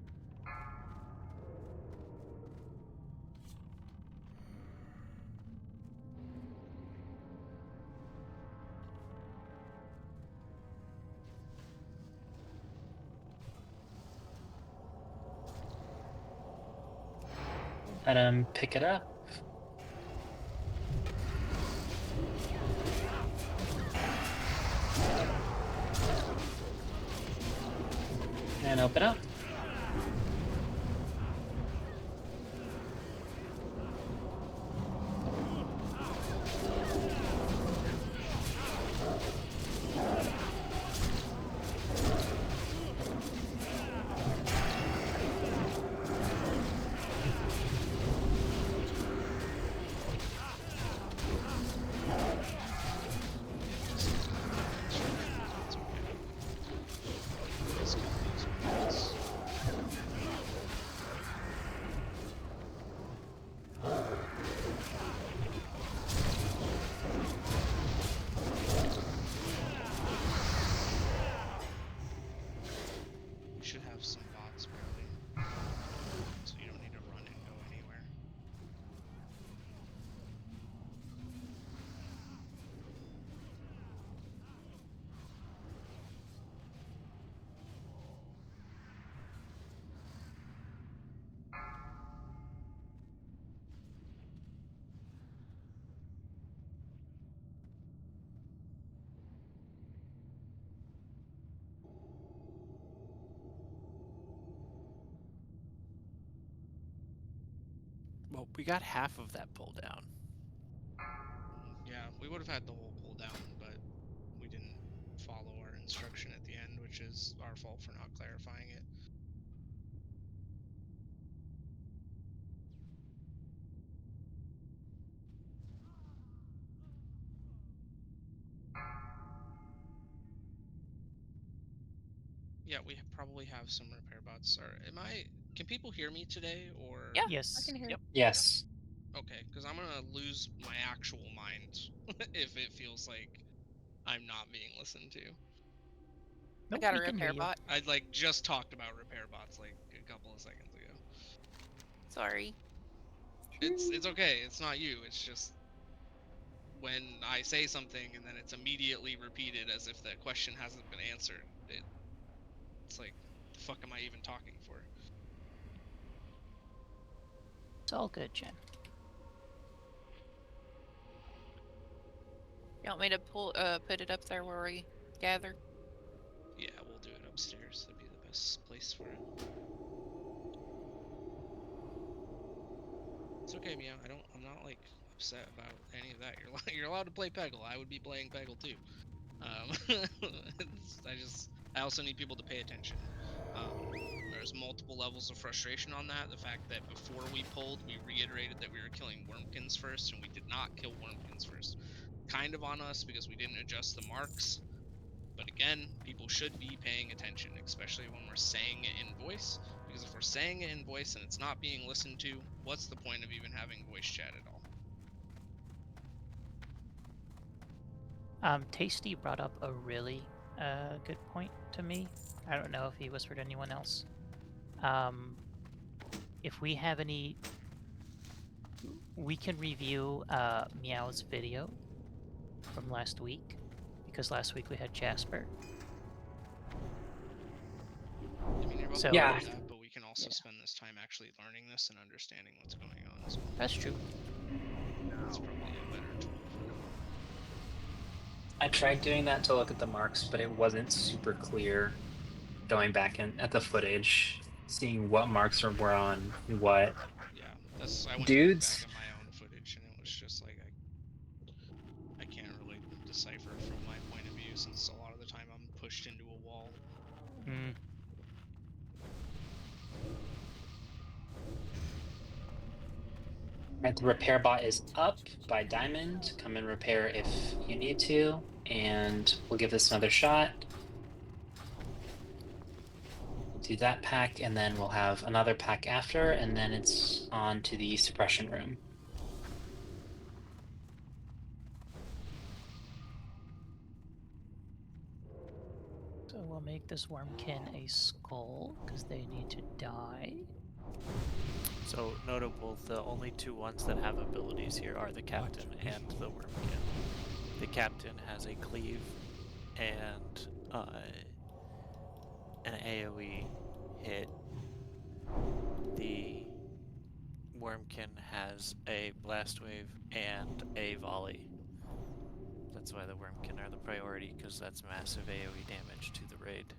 S1: Let him pick it up. And open up.
S14: Well, we got half of that pull down.
S5: Yeah, we would have had the whole pull down, but we didn't follow our instruction at the end, which is our fault for not clarifying it. Yeah, we probably have some repair bots. Or can people hear me today, or?
S4: Yeah,
S3: Yes.
S4: I can hear.
S14: Yep.
S1: Yes.
S5: Okay, because I'm gonna lose my actual mind if it feels like I'm not being listened to.
S3: Nope,
S4: I got a
S3: we can hear
S4: repair
S3: you.
S4: bot.
S5: I like just talked about repair bots like a couple of seconds ago.
S4: Sorry.
S5: It's okay. It's not you. It's just when I say something and then it's immediately repeated as if that question hasn't been answered. It's like, the fuck am I even talking for?
S3: It's all good, Jen.
S4: You want me to put it up there where we gather?
S5: Yeah, we'll do it upstairs. That'd be the best place for it. It's okay, Meow. I'm not like upset about any of that. You're allowed to play Peggle. I would be playing Peggle too. I also need people to pay attention. There's multiple levels of frustration on that. The fact that before we pulled, we reiterated that we were killing Wormkins first, and we did not kill Wormkins first. Kind of on us because we didn't adjust the marks. But again, people should be paying attention, especially when we're saying it in voice. Because if we're saying it in voice and it's not being listened to, what's the point of even having voice chat at all?
S3: Tasty brought up a really good point to me. I don't know if he whispered to anyone else. If we have any, we can review Meow's video from last week, because last week we had Jasper.
S5: I mean, you're
S3: So
S5: welcome to do that, but we can also spend this time actually learning this and understanding what's going on as well.
S3: That's true.
S5: That's probably a better tool for it.
S1: I tried doing that to look at the marks, but it wasn't super clear going back at the footage, seeing what marks were on what.
S5: Yeah, I went
S1: dudes.
S5: back at my own footage, and it was just like I can't really decipher from my point of view, since a lot of the time I'm pushed into a wall.
S1: Right, the repair bot is up by Diamond. Come and repair if you need to, and we'll give this another shot. We'll do that pack, and then we'll have another pack after, and then it's on to the Suppression Room.
S3: So we'll make this Wormkin a skull, because they need to die.
S14: So notable, the only two ones that have abilities here are the Captain and the Wormkin. The Captain has a cleave and an AoE hit. The Wormkin has a blast wave and a volley. That's why the Wormkin are the priority, because that's massive AoE damage to the raid.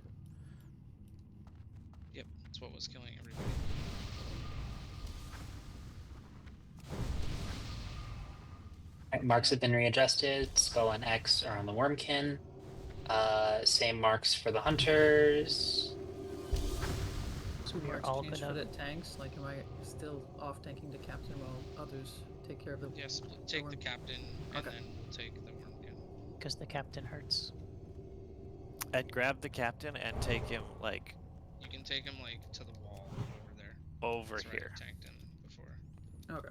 S5: Yep, that's what was killing everybody.
S1: Marks have been readjusted. Skull and X are on the Wormkin. Same marks for the Hunters.
S2: So we are all gonna for the tanks. Like, am I still off tanking the Captain while others take care of the?
S5: Yes, take the Captain, and then we'll take the Wormkin.
S3: Because the Captain hurts.
S14: And grab the Captain and take him like.
S5: You can take him like to the wall over there.
S14: Over
S5: That's
S14: here.
S5: I tanked him before.
S2: Okay.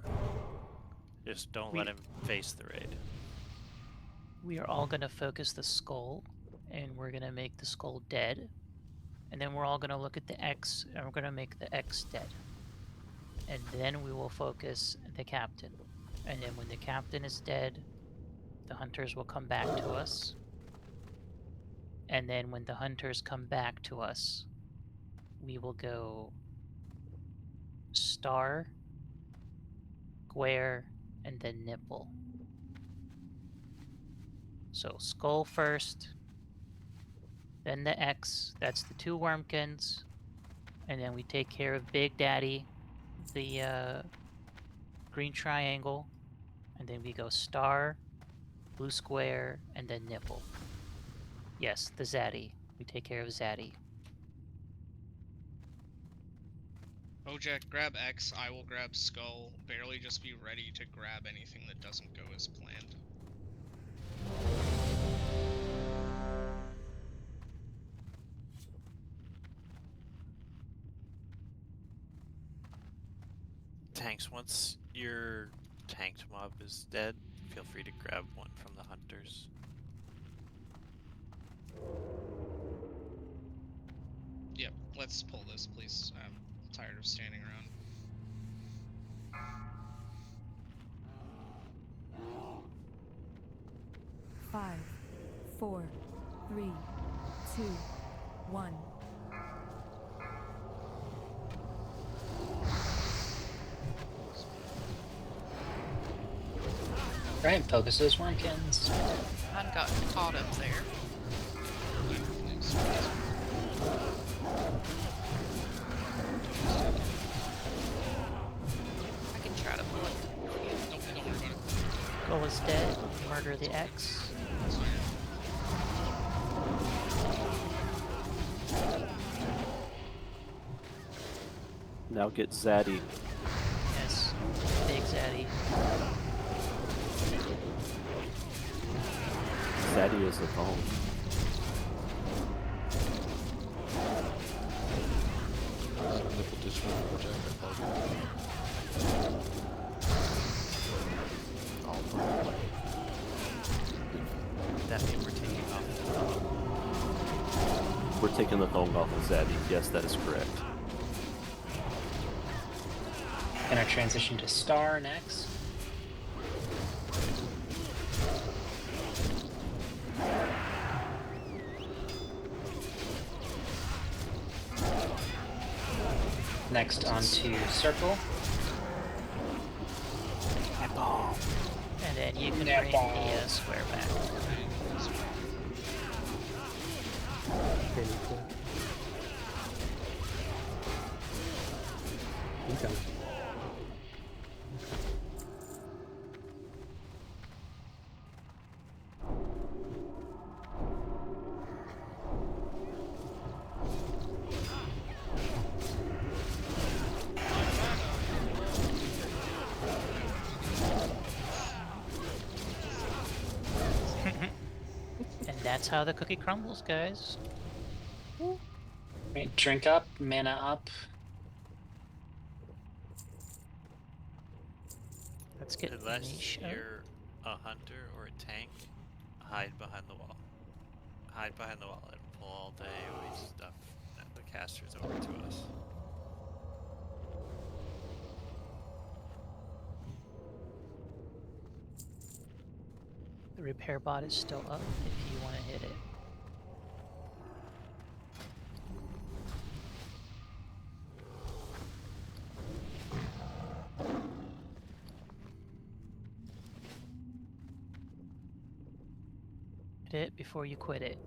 S14: Just don't let him face the raid.
S3: We are all gonna focus the skull, and we're gonna make the skull dead. And then we're all gonna look at the X, and we're gonna make the X dead. And then we will focus the Captain. And then when the Captain is dead, the Hunters will come back to us. And then when the Hunters come back to us, we will go star, square, and then nipple. So skull first, then the X, that's the two Wormkins, and then we take care of Big Daddy, the green triangle, and then we go star, blue square, and then nipple. Yes, the Zaddy. We take care of Zaddy.
S5: Ojack, grab X. I will grab Skull. Barely just be ready to grab anything that doesn't go as planned.
S14: Tanks, once your tanked mob is dead, feel free to grab one from the hunters.
S5: Yep, let's pull this, please. I'm tired of standing around.
S8: Five, 4, 3, 2, 1.
S1: Right, focus those wormkins.
S4: Mine got caught up there. I can try to pull it.
S5: Don't worry about it.
S3: Goal is dead. Murder the X.
S16: Now get Zaddy.
S3: Yes, big Zaddy.
S16: Zaddy is the phone.
S14: Definitely we're taking off the thong.
S16: We're taking the thong off of Zaddy. Yes, that is correct.
S1: Gonna transition to star next. Next onto circle.
S3: And then you can bring the square back.
S17: Okay.
S3: And that's how the cookie crumbles, guys.
S1: Right, drink up, mana up.
S3: Let's get
S14: Unless
S3: niche up.
S14: you're a hunter or a tank, hide behind the wall. Hide behind the wall and pull all the AoE stuff that the casters over to us.
S3: The repair bot is still up if you want to hit it. Hit it before you quit it.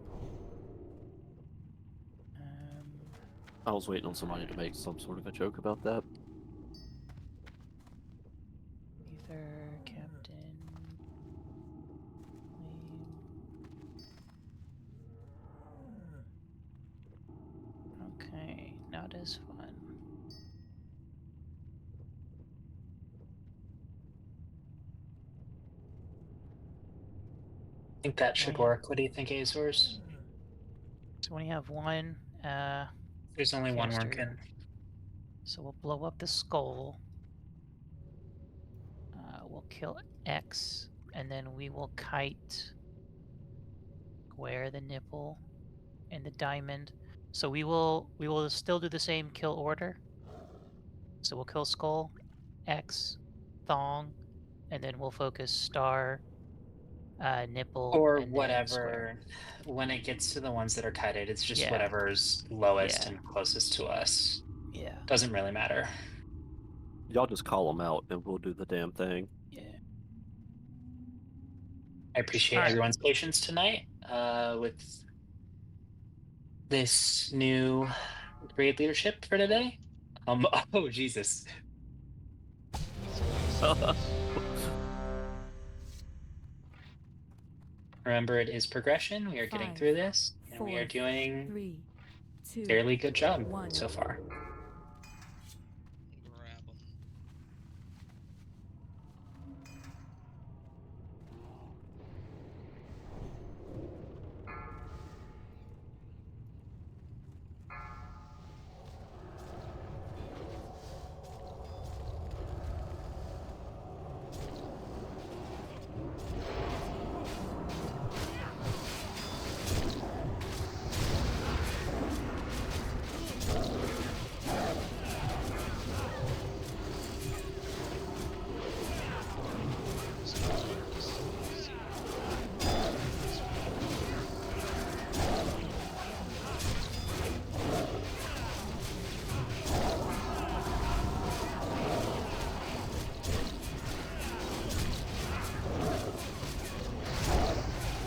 S16: I was waiting on somebody to make some sort of a joke about that.
S3: Either captain. Okay, not as fun.
S1: I think that should work. What do you think, Azores?
S3: So when you have one,
S1: There's only one
S3: caster,
S1: wormkin.
S3: so we'll blow up the skull. We'll kill X, and then we will kite square the nipple and the diamond. So we will still do the same kill order. So we'll kill skull, X, thong, and then we'll focus star, nipple,
S1: Or
S3: and then square.
S1: whatever. When it gets to the ones that are kited, it's just
S3: Yeah.
S1: whatever's lowest
S3: Yeah.
S1: and closest to us.
S3: Yeah.
S1: Doesn't really matter.
S16: Y'all just call them out and we'll do the damn thing.
S3: Yeah.
S1: I appreciate
S3: Alright.
S1: everyone's patience tonight with this new great leadership for today. Oh Jesus. Remember, it is progression. We are getting
S8: 5,
S1: through this, and we are
S8: 4,
S1: doing
S8: 3, 2,
S1: fairly good job
S8: 1.
S1: so far.
S5: Grab 'em.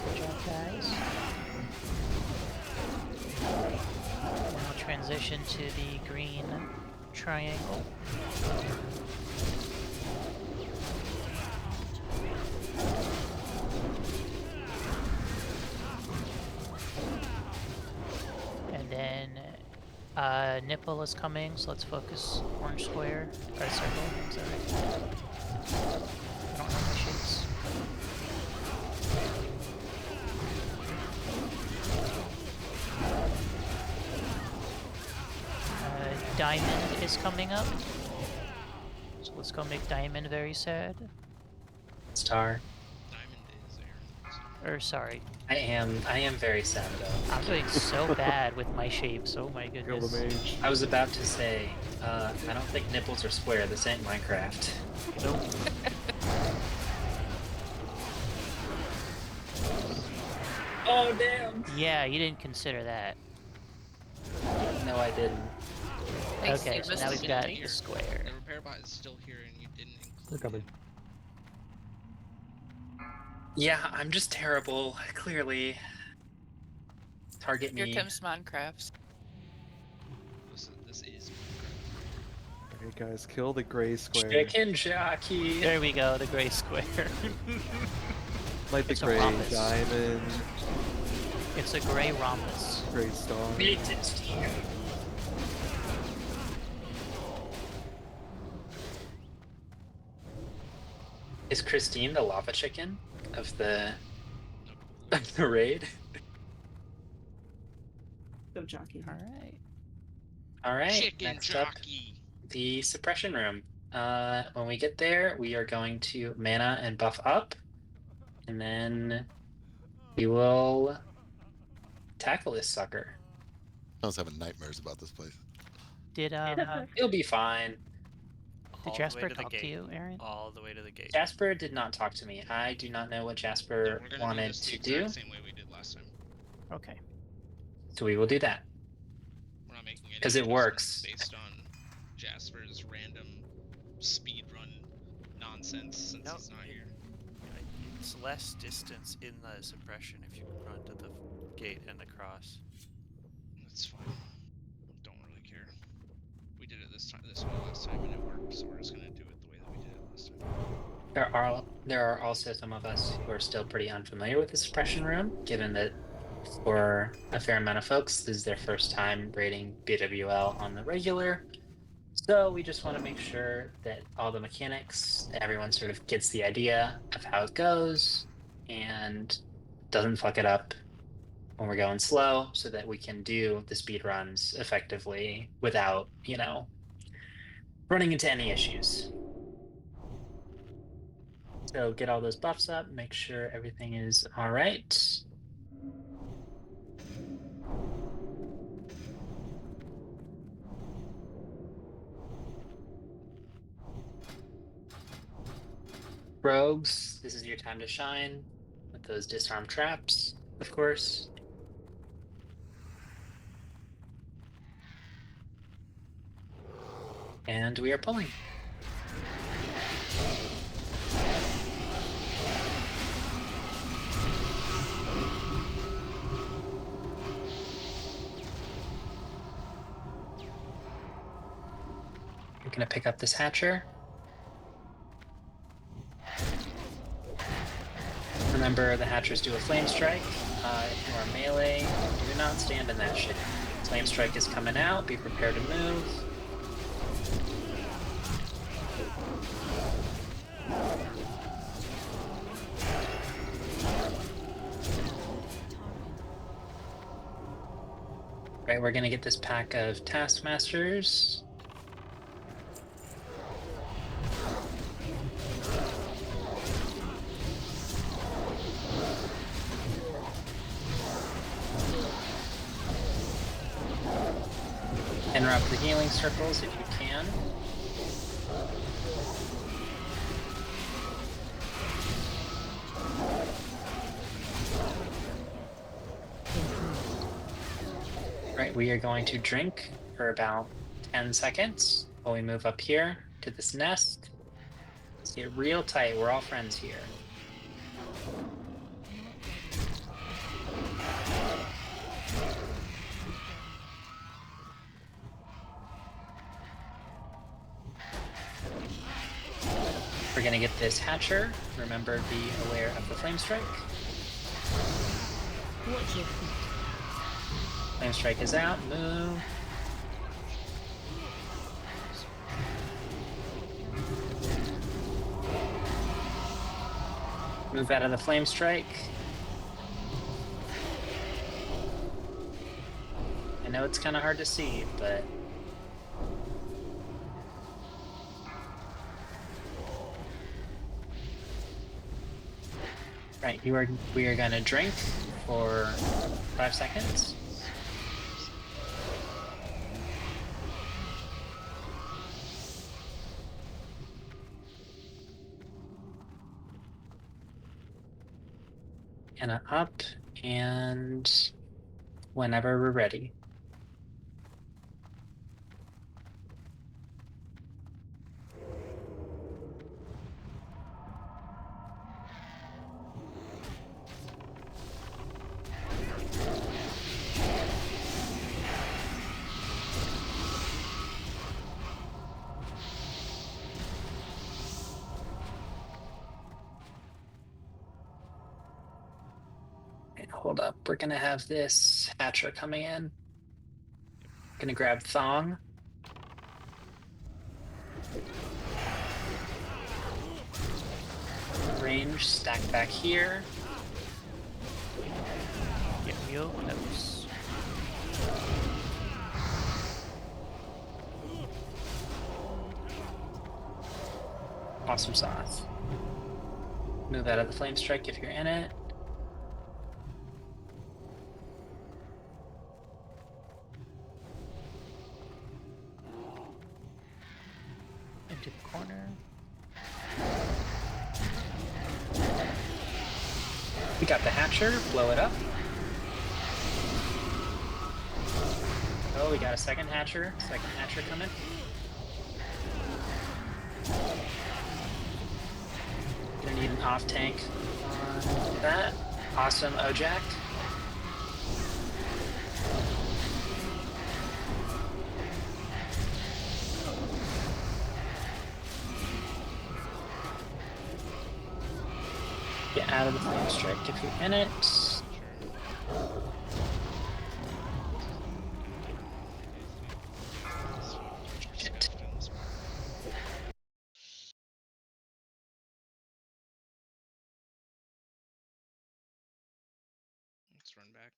S3: Good job, guys. Now transition to the green triangle. And then nipple is coming, so let's focus orange square, or circle, I'm sorry. I don't know my shapes. Diamond is coming up. So let's go make Diamond very sad.
S1: Star.
S3: Or sorry.
S1: I am very sad though.
S3: I'm doing so bad with my shapes, oh my
S10: Kill
S3: goodness.
S10: the mage.
S1: I was about to say, I don't think nipples are square. This ain't Minecraft.
S3: Nope.
S1: Oh damn!
S3: Yeah, you didn't consider that.
S1: No, I didn't.
S3: Okay, so now we've got the square.
S5: The repair bot is still here, and you didn't include.
S7: They're coming.
S1: Yeah, I'm just terrible. Clearly. Target
S4: Here
S1: me.
S4: comes Minecraft.
S5: This is
S10: Okay, guys, kill the gray square.
S1: Chicken jockey.
S3: There we go, the gray square.
S10: Like the
S3: It's a
S10: gray
S3: rhombus.
S10: diamond.
S3: It's a gray rhombus.
S10: Gray star.
S1: Is Christine the lava chicken of the raid?
S13: Go jockey.
S3: Alright.
S1: Alright,
S5: Chicken
S1: next
S5: jockey.
S1: up, the suppression room. When we get there, we are going to mana and buff up, and then we will tackle this sucker.
S12: I was having nightmares about this place.
S3: Did
S1: It'll be fine.
S3: Did Jasper talk to you, Errant?
S14: All the way to the gate.
S1: Jasper did not talk to me. I do not know what Jasper
S5: We're gonna do
S1: wanted
S5: this the
S1: to
S5: exact
S1: do,
S5: same way we did last time.
S3: Okay.
S1: so we will do that.
S5: We're not making any
S1: 'Cause it
S5: adjustments
S1: works.
S5: based on Jasper's random speed run nonsense since he's not here.
S14: It's less distance in the suppression if you run to the gate and across.
S5: That's fine. Don't really care. We did it this way last time, and it worked. So we're just gonna do it the way that we did it last time.
S1: There are also some of us who are still pretty unfamiliar with the suppression room, given that for a fair amount of folks, this is their first time raiding BWL on the regular. So we just want to make sure that all the mechanics, that everyone sort of gets the idea of how it goes and doesn't fuck it up when we're going slow, so that we can do the speed runs effectively without, running into any issues. So get all those buffs up, make sure everything is all right. Rogues, this is your time to shine with those disarm traps, of course. And we are pulling. We're gonna pick up this hatcher. Remember, the Hatchers do a Flame Strike. If you are melee, do not stand in that shit. Flame Strike is coming out. Be prepared to move. Right, we're gonna get this pack of Taskmasters. Interrupt the healing circles if you can. Right, we are going to drink for about 10 seconds while we move up here to this nest. Let's get real tight. We're all friends here. We're gonna get this Hatcher. Remember, be aware of the Flame Strike.
S8: Watch your feet.
S1: Flame Strike is out. Move. Move out of the Flame Strike. I know it's kind of hard to see, but right, we are gonna drink for 5 seconds. And up, and whenever we're ready. Hold up, we're gonna have this Hatcher coming in. Gonna grab Thong. Range, stack back here.
S3: Get real close.
S1: Awesome sauce. Move out of the Flame Strike if you're in it.
S3: Into the corner.
S1: We got the Hatcher, blow it up. Oh, we got a second Hatcher coming. Gonna need an off tank on that. Awesome Ojack. Get out of the Flame Strike if you're in it. Shit.
S5: Let's run back.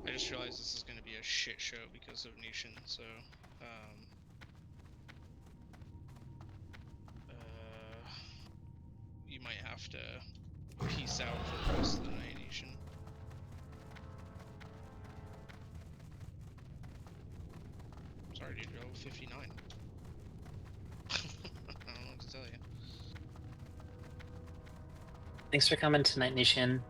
S5: I just realized this is going to be a shit show because of Nation, so you might have to peace out for the rest of the Night Nation. Sorry, dude, you're over 59. I don't know what to tell you.
S1: Thanks for coming to Night Nation.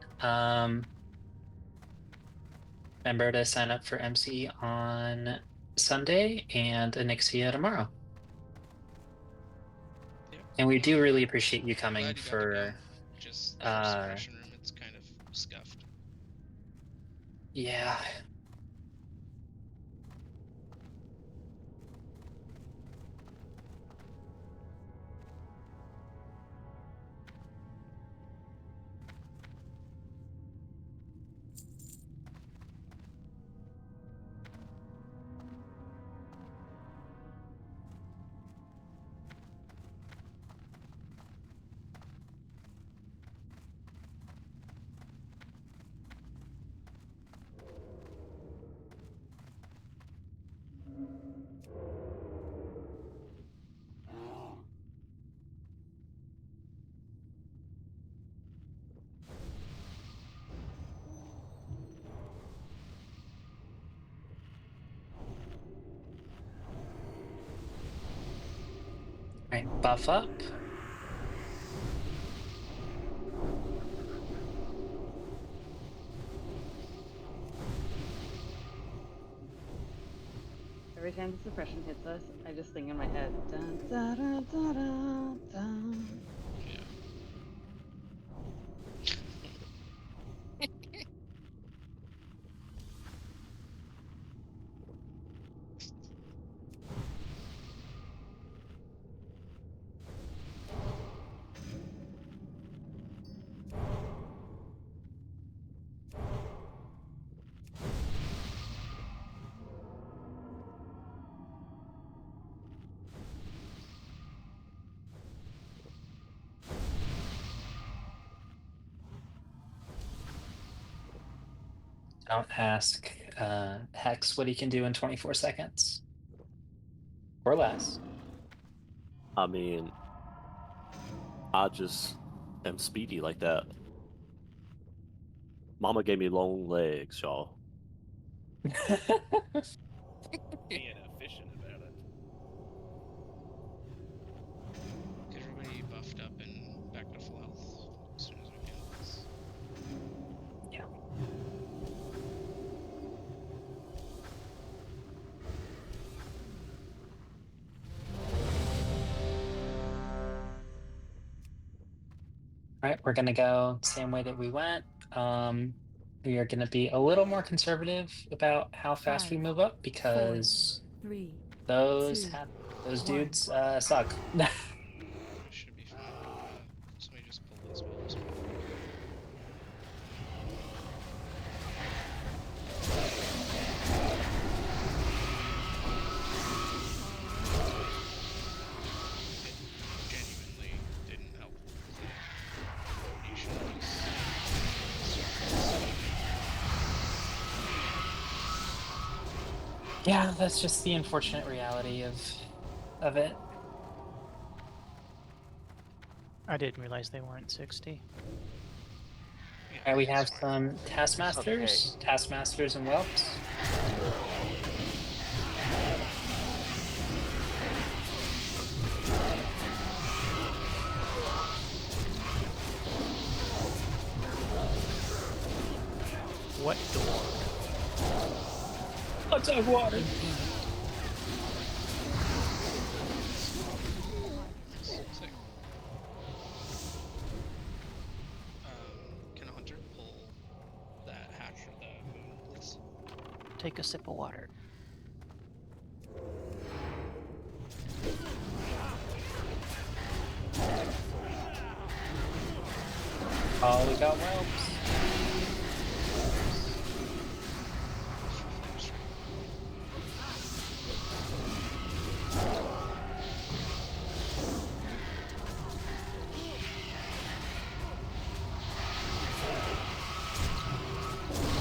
S1: Remember to sign up for MC on Sunday and Anixia tomorrow.
S5: Yep.
S1: And we do really appreciate you coming
S5: Glad you got to
S1: for
S5: go. Just for Suppression Room, it's kind of scuffed.
S1: yeah. Alright, buff up.
S17: Every time the suppression hits us, I just think in my head, dun da da da da dun.
S1: Don't ask Hex what he can do in 24 seconds. Or less.
S16: I mean, I just am speedy like that. Mama gave me long legs, y'all.
S6: Being efficient about it.
S5: Get everybody buffed up and back to full health as soon as we can.
S1: Yeah. All right, we're gonna go same way that we went. We are gonna be a little more conservative about how fast we
S8: 5,
S1: move up because
S8: 4, 3,
S1: those
S8: 2,
S1: those
S8: 1.
S1: dudes suck.
S5: Should be fine. Somebody just pull those spells. It genuinely didn't help. The nation was
S1: Yeah, that's just the unfortunate reality of it.
S3: I didn't realize they weren't 60.
S5: Yeah,
S1: All right, we have
S5: it's fine.
S1: some taskmasters, taskmasters and whelps.
S3: What door?
S1: Let's have water.
S5: Sick. Can a hunter pull that hatch for the moon, please?
S3: Take a sip of water.
S1: Oh, we got whelps.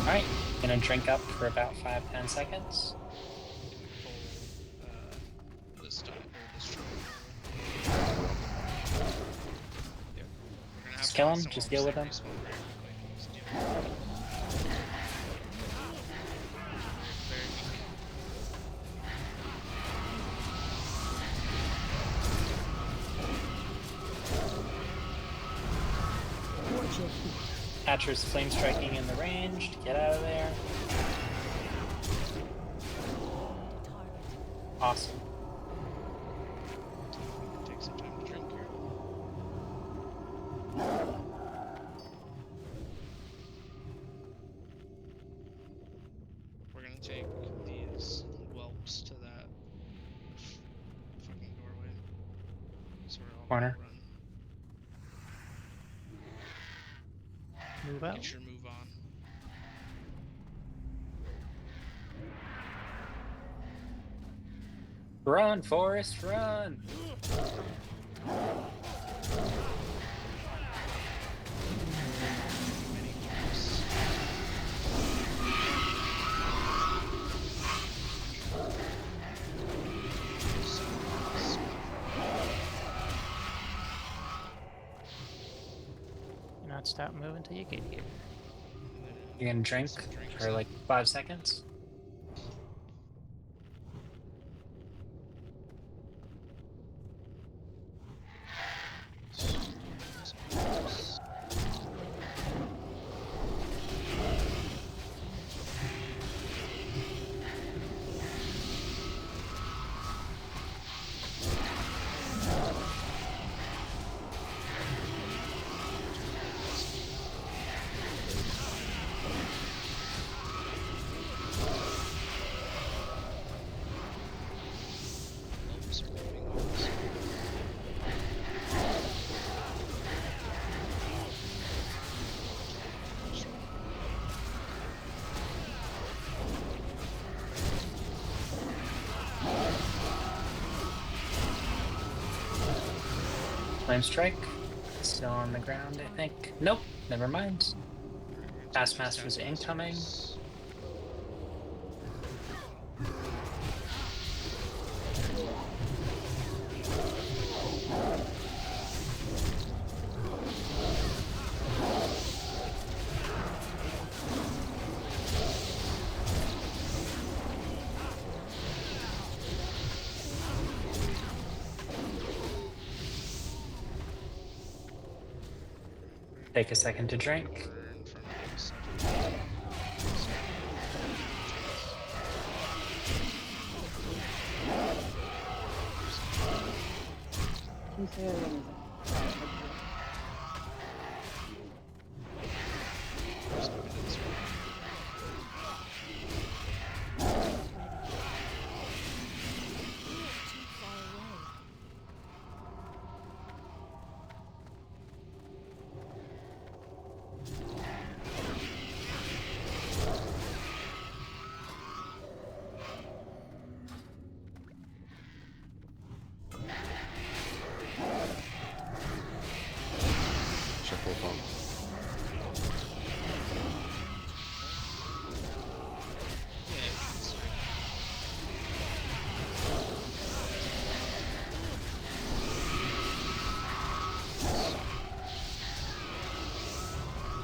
S1: Alright, gonna drink up for about 5-10 seconds.
S5: This time, or this turn. Yep. We're gonna have Just
S1: kill
S5: cause
S1: him.
S5: some
S1: Just
S5: orbs
S1: deal with
S5: that
S1: him.
S5: respawn very quickly. Just deal with them. Very weak.
S1: Hatcher's flame striking in the range to get out of there. Awesome.
S5: Take some time to drink here. We're gonna take these whelps to that fucking doorway. So we're all
S1: Corner.
S5: gonna run.
S3: Move out.
S5: Get your move on.
S1: Run, Forest, run!
S5: Many whelps.
S3: Do not stop moving until you get here.
S1: You're gonna drink for like 5 seconds.
S5: Whelps are moving whelps.
S1: Flame strike. Still on the ground, I think. Nope, never mind. Taskmaster's incoming. Take a second to drink.
S5: Burn from this.
S17: Can you say that again?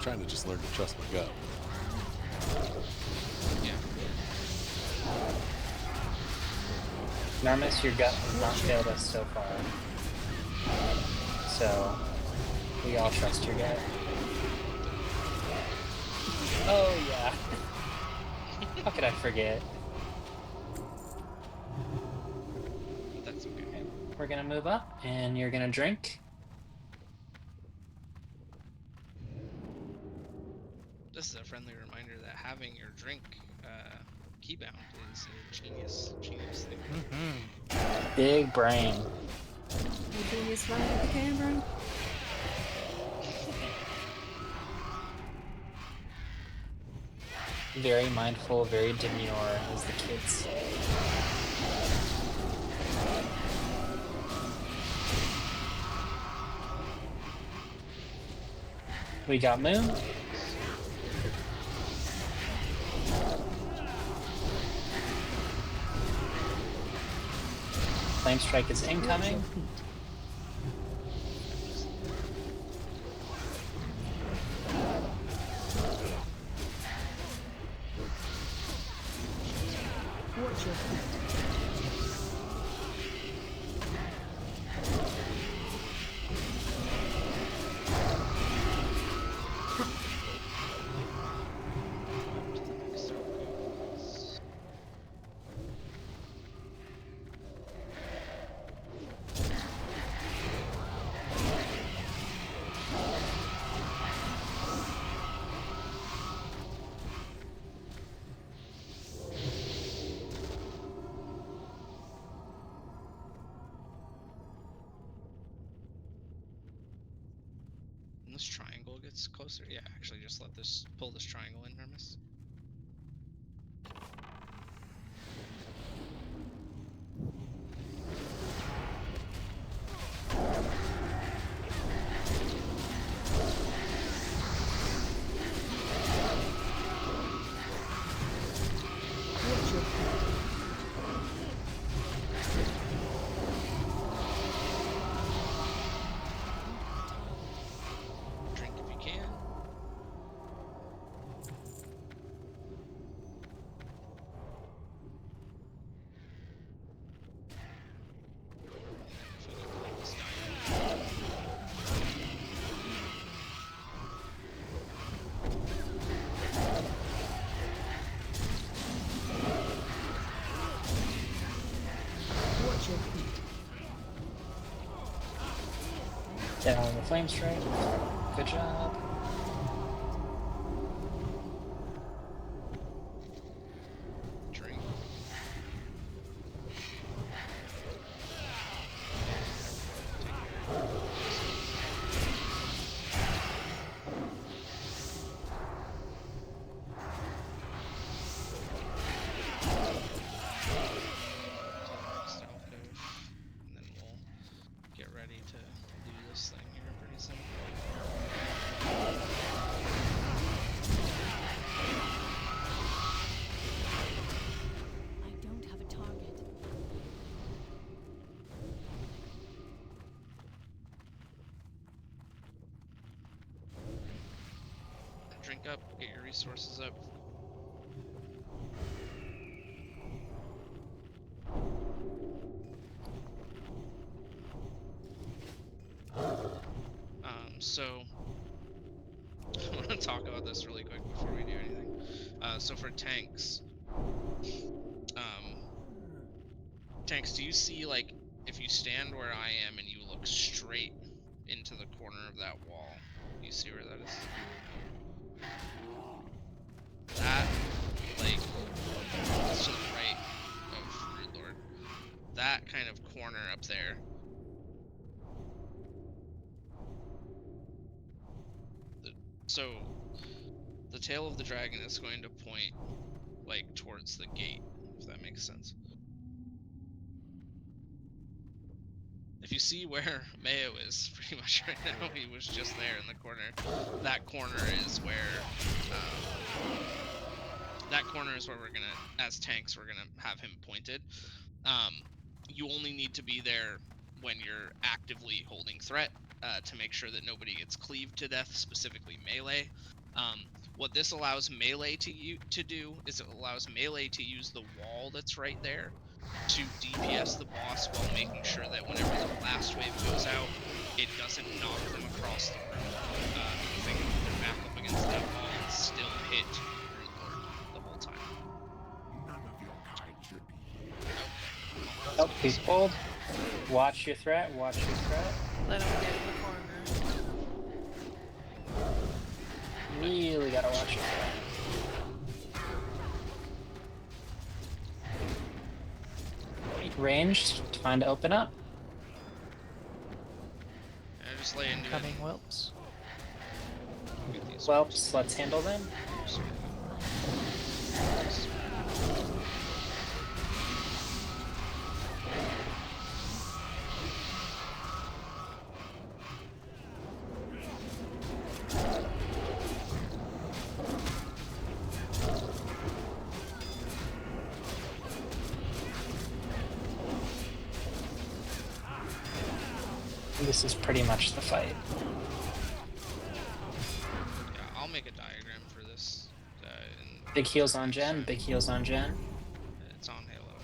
S11: Trying to just learn to trust my gut.
S5: Yeah.
S1: Narmis, your gut has not failed us so far. So, we all trust your gut. Oh, yeah. How could I forget?
S5: But that's okay.
S1: We're gonna move up, and you're gonna drink.
S5: This is a friendly reminder that having your drink keybound is a genius thing.
S1: Big brain.
S13: You genius running with the camera?
S1: Very mindful, very demure, as the kids say. We got Moon. Flame strike is incoming.
S5: When this triangle gets closer, yeah, actually just let this pull this triangle in, Hermes. Drink if you can.
S1: Down the flame strike. Good job.
S5: Drink. And then we'll get ready to do this thing here pretty soon.
S8: I don't have a target.
S5: Drink up, get your resources up. So I want to talk about this really quick before we do anything. So for tanks, tanks, do you see, like, if you stand where I am and you look straight into the corner of that wall, do you see where that is? That, like, it's to the right of Broodlord. That kind of corner up there. So the tail of the dragon is going to point, like, towards the gate, if that makes sense. If you see where Mayo is pretty much right now, he was just there in the corner. That corner is where we're gonna, as tanks, we're gonna have him pointed. You only need to be there when you're actively holding threat to make sure that nobody gets cleaved to death, specifically melee. What this allows melee to do is it allows melee to use the wall that's right there to DPS the boss while making sure that whenever the blast wave goes out, it doesn't knock them across the room. They can put their back up against that wall and still hit Broodlord the whole time.
S12: None of your kind should be here.
S1: Oh, he's pulled. Watch your threat, watch your threat.
S4: Let him get in the corner.
S1: Really gotta watch your threat. Ranged, time to open up.
S5: Yeah, just lay into
S3: Coming
S5: it.
S3: whelps.
S1: Whelps, let's handle them. This is pretty much the fight.
S5: Yeah, I'll make a diagram for this.
S1: Big heals on Jen, big heals on Jen.
S5: It's on Halo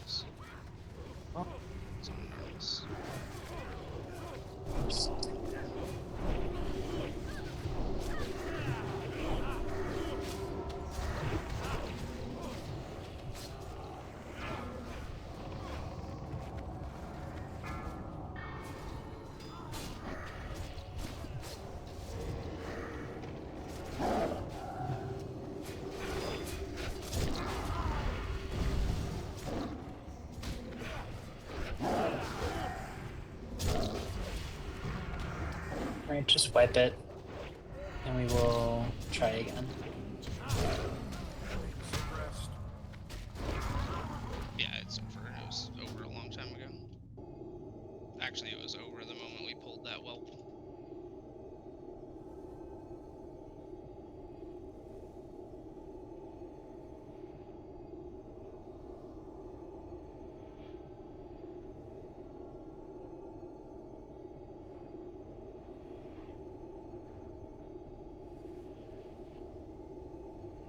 S1: Alright, just wipe it. And we will try again.
S5: Yeah, it's over. It was over a long time ago. Actually, it was over the moment we pulled that whelp.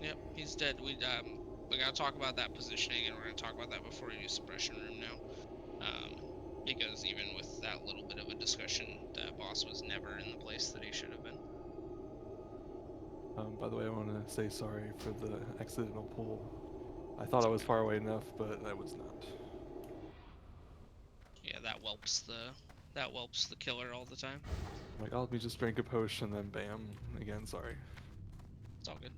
S5: Yep, he's dead. We gotta talk about that positioning, and we're gonna talk about that before we do Suppression Room now. Because even with that little bit of a discussion, that boss was never in the place that he should have been.
S10: By the way, I want to say sorry for the accidental pull. I thought I was far away enough, but I was not.
S5: Yeah, that whelps the killer all the time.
S10: Like, I'll be just drink a potion, then bam. Again, sorry.
S5: It's all good.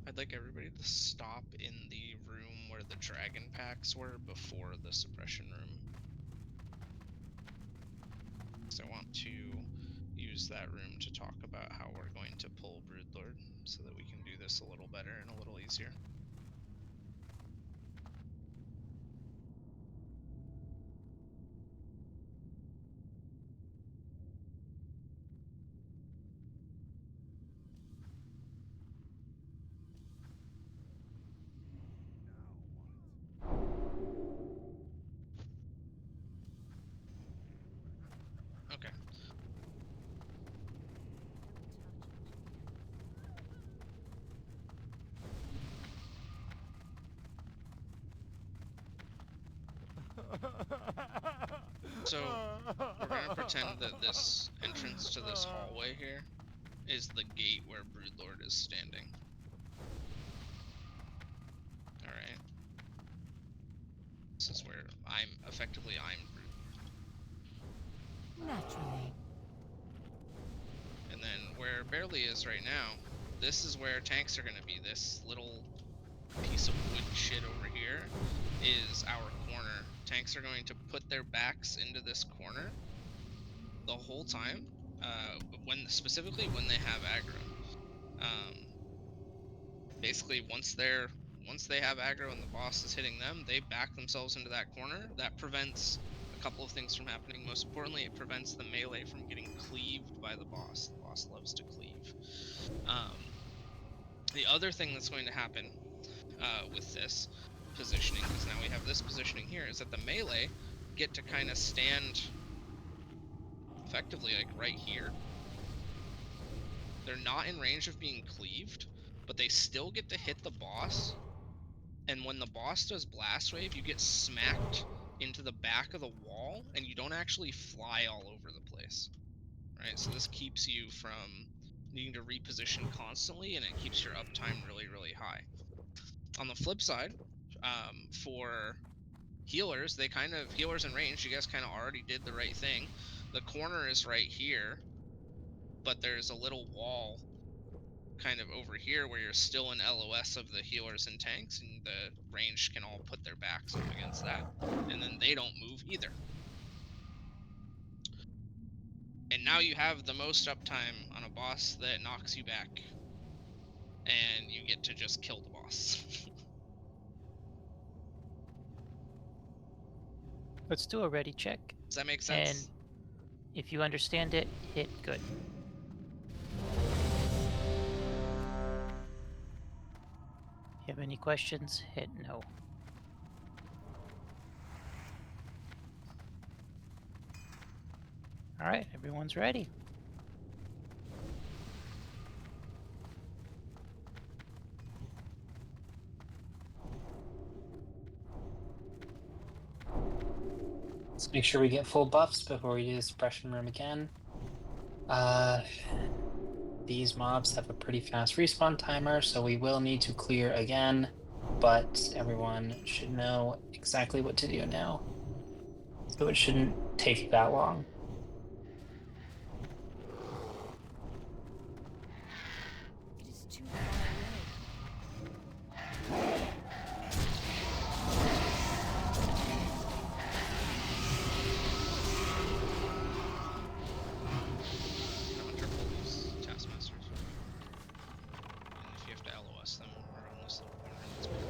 S5: I'd like everybody to stop in the room where the dragon packs were before the suppression room. So I want to use that room to talk about how we're going to pull Broodlord so that we can do this a little better and a little easier. Okay. So we're gonna pretend that this entrance to this hallway here is the gate where Broodlord is standing. Alright. This is where I'm Broodlord.
S8: Naturally.
S5: And then where Bearly is right now, this is where tanks are gonna be. This little piece of wood shit over here is our corner. Tanks are going to put their backs into this corner the whole time, specifically when they have aggro. Basically, once they have aggro and the boss is hitting them, they back themselves into that corner. That prevents a couple of things from happening. Most importantly, it prevents the melee from getting cleaved by the boss. The boss loves to cleave. The other thing that's going to happen with this positioning, because now we have this positioning here, is that the melee get to kind of stand effectively like right here. They're not in range of being cleaved, but they still get to hit the boss. And when the boss does blast wave, you get smacked into the back of the wall and you don't actually fly all over the place. Right? So this keeps you from needing to reposition constantly, and it keeps your uptime really, really high. On the flip side, for healers, healers in range, you guys kind of already did the right thing. The corner is right here, but there's a little wall kind of over here where you're still in LOS of the healers and tanks, and the range can all put their backs up against that, and then they don't move either. And now you have the most uptime on a boss that knocks you back, and you get to just kill the boss.
S3: Let's do a ready check.
S5: Does that make sense?
S3: And if you understand it, hit good. If you have any questions, hit no. All right, everyone's ready.
S1: make sure we get full buffs before we do the suppression room again. These mobs have a pretty fast respawn timer, so we will need to clear again, but everyone should know exactly what to do now. So it shouldn't take that long.
S8: It is too far away.
S5: Hunter pulls Taskmasters. And if you have to LOS them around this little corner, that's better.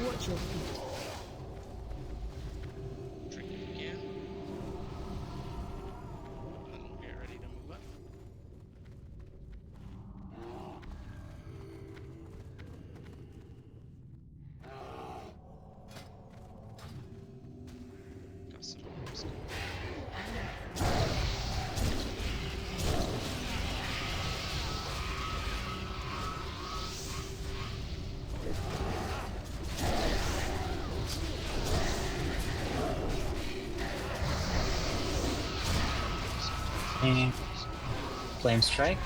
S8: Watch your feet.
S5: Drink it again. And then get ready to move up. Got some moves going.
S1: Flame strike.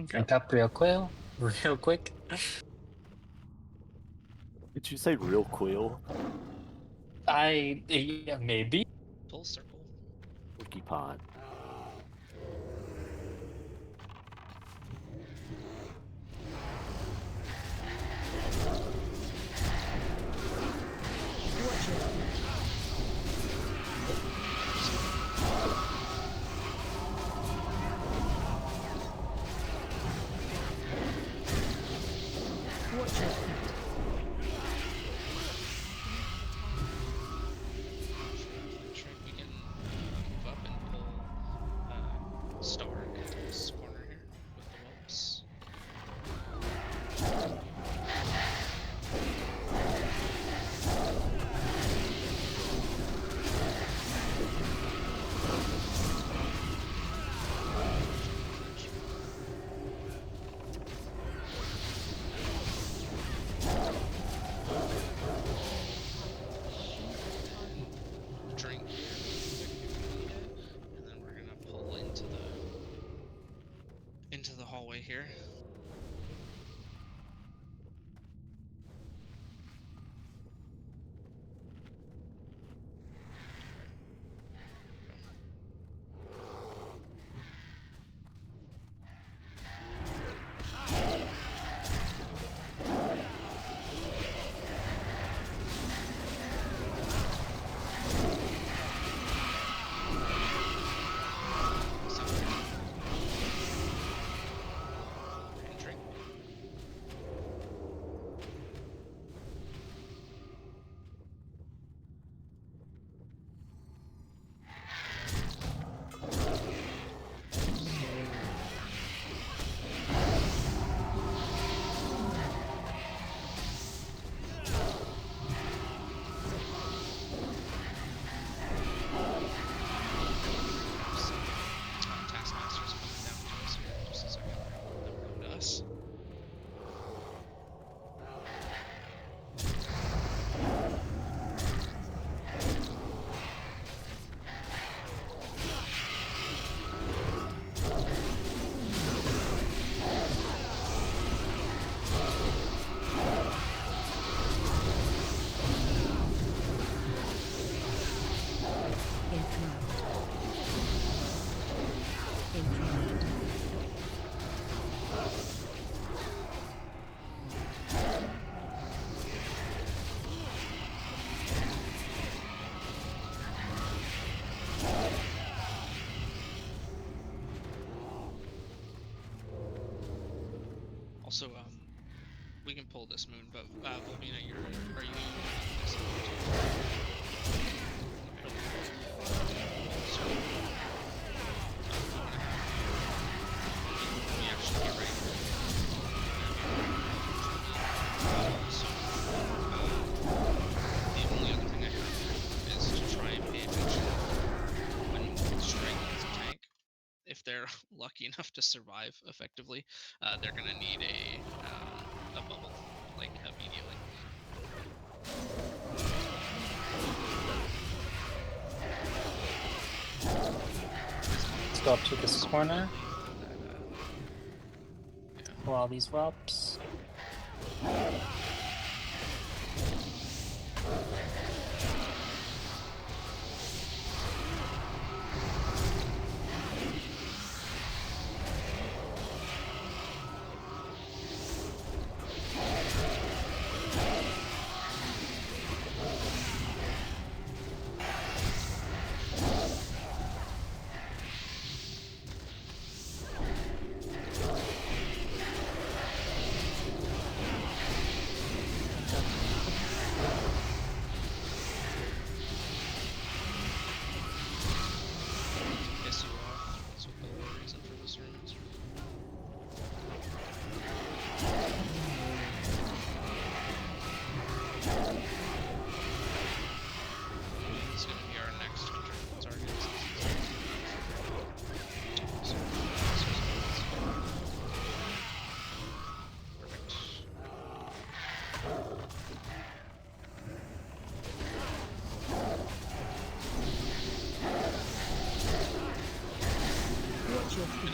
S1: Drink up real quick.
S16: Did you say real quill?
S1: Yeah, maybe.
S5: Full circle.
S16: Wiki pot.
S8: Watch your feet. Watch your feet.
S5: We can move up and pull Star into this corner here with the whelps. here. Taskmaster's coming down to us here in just a second. Then we'll come to us. Also, we can pull this moon, but Volvina, are you? So, we actually get ready. So, the only other thing I have is to try and pay attention when striking as a tank. If they're lucky enough to survive effectively, they're gonna need a bubble, like immediately.
S1: Let's go up to this corner. Pull all these whelps.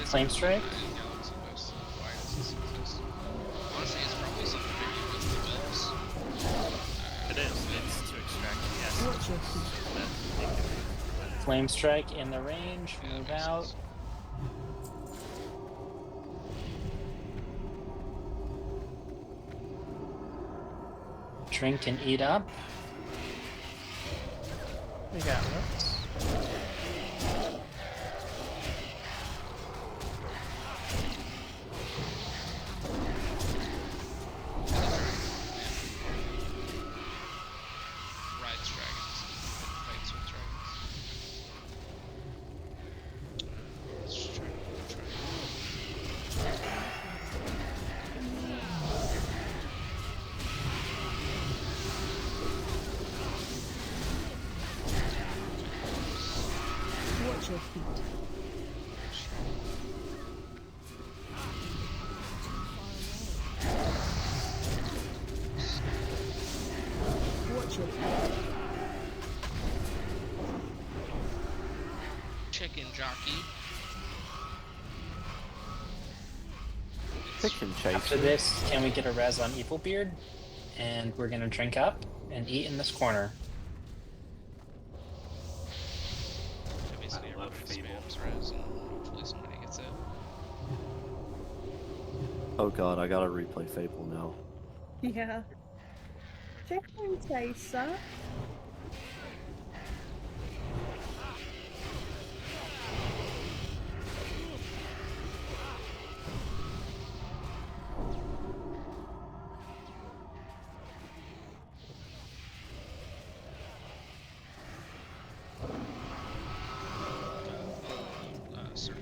S1: Flame Strike.
S5: Honestly, it's probably something maybe with the whelps.
S14: It is. It's to extract the essence.
S1: Flame Strike in the range. Move out. Drink and eat up. We got this.
S8: Watch your feet. Watch your feet.
S5: Chicken jockey.
S16: can chase
S1: After
S16: her.
S1: this, can we get a res on Evilbeard? And we're gonna drink up and eat in this corner.
S5: So basically everybody spams res and hopefully somebody gets it.
S16: Oh god, I gotta replay Fable now.
S13: Yeah. Checkpoint chaser.
S5: Circle.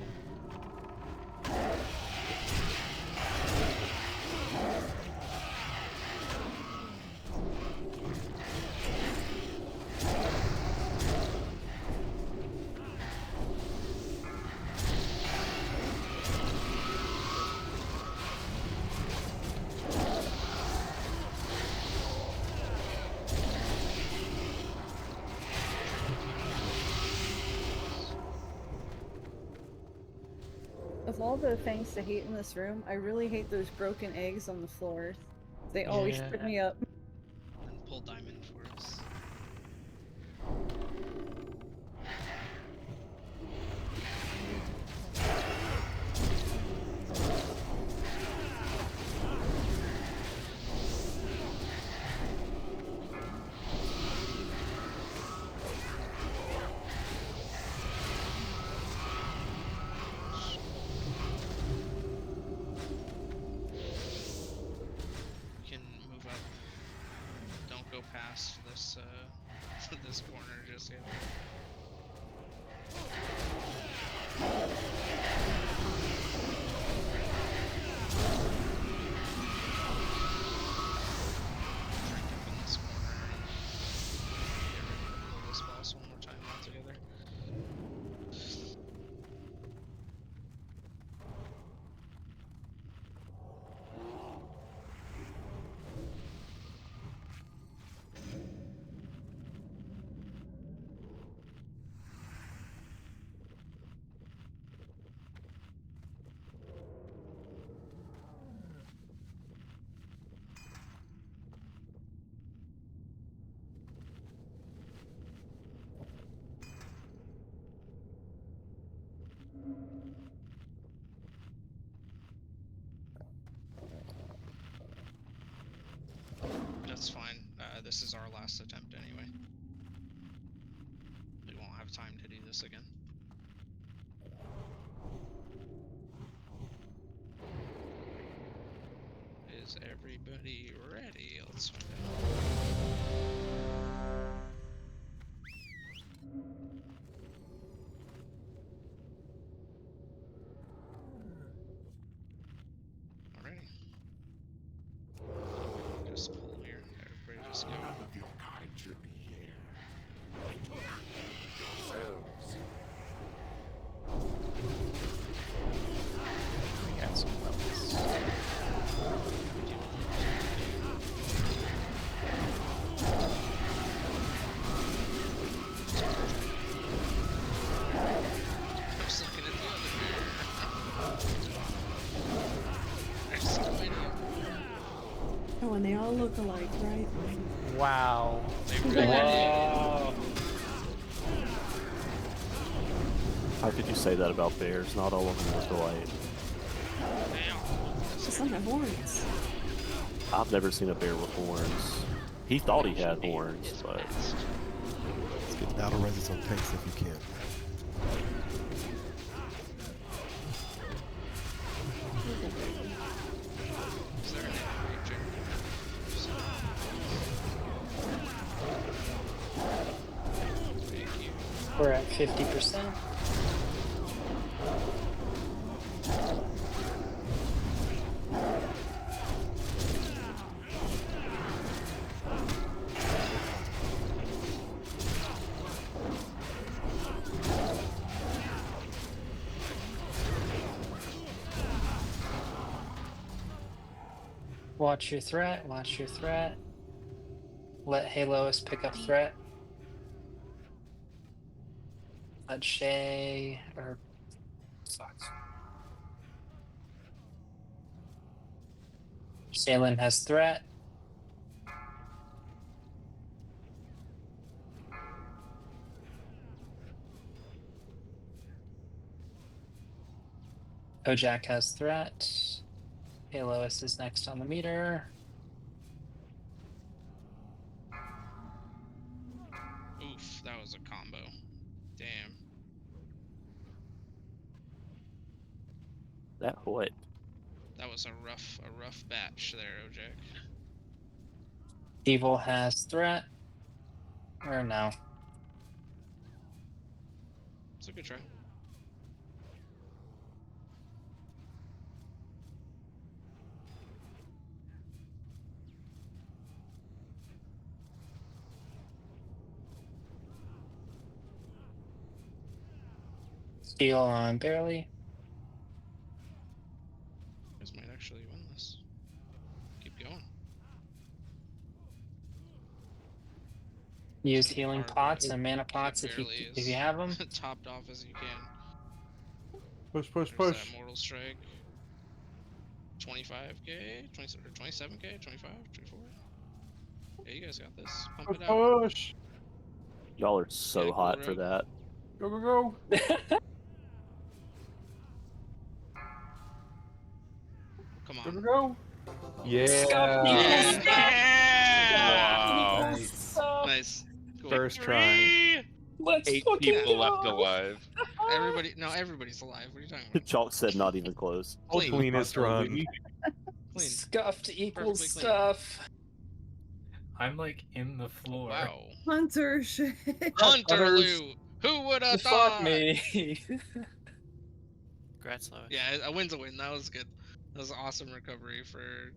S13: Of all the things to hate in this room, I really hate those broken eggs on the floor. They always trip me up.
S5: And pull diamond for us. We can move up. Don't go past this this corner just yet. Drink up in this corner and get ready to pull this boss one more time altogether. That's fine. This is our last attempt anyway. We won't have time to do this again. Is everybody ready? Let's find out. Alrighty. Just pull here. Everybody just go.
S12: None of your kind should be here. Yourselves.
S1: We got some levels.
S5: I was looking at the other bear. There's so many of them.
S8: Oh, and they all look alike, right?
S3: Wow.
S5: They really
S1: Whoa.
S16: How could you say that about bears? Not all of them look alike.
S8: Some have horns.
S16: I've never seen a bear with horns. He thought he had horns, but
S11: Let's get battle reses on tanks if you can.
S5: Is there an Agent? Thank you.
S1: We're at 50%. Watch your threat, watch your threat. Let Heylois pick up threat. Let Shay, or fuck. Shaylinn has threat. Ojack has threat. Heylois is next on the meter.
S5: Oof, that was a combo. Damn.
S16: That what?
S5: That was a rough batch there, Ojack.
S1: Evil has threat. Or no.
S5: It's a good try.
S1: Steal on Barely.
S5: You guys might actually win this. Keep going.
S1: Use
S5: It's gonna be
S1: healing
S5: hard, but
S1: pots and mana pots
S5: keep
S1: if you
S5: Barely
S1: have them.
S5: topped off as you can.
S9: Push.
S5: There's that Mortal Strike. 25k, 20 or 27k, 25, 24. Yeah, you guys got this. Pump it out.
S9: Push.
S16: Y'all are so hot for
S5: Coolrogue.
S16: that.
S9: Go.
S5: Come on.
S9: Go. Yeah.
S15: Wow.
S5: Nice. Cool.
S10: First try.
S1: Let's
S15: 8
S1: fucking
S15: people
S1: go.
S15: left alive.
S5: Everybody's alive. What are you talking about?
S16: Chalk said not even close.
S5: Clean.
S10: Cleanest run.
S5: Clean.
S1: Scuffed equals
S5: Perfectly clean.
S1: stuff.
S18: I'm like in the floor.
S5: Wow.
S13: Hunter shit.
S5: Hunterloo! Who would have thought?
S1: Fuck me.
S14: Congrats, Lois.
S5: Yeah, a win's a win. That was good. That was an awesome recovery for.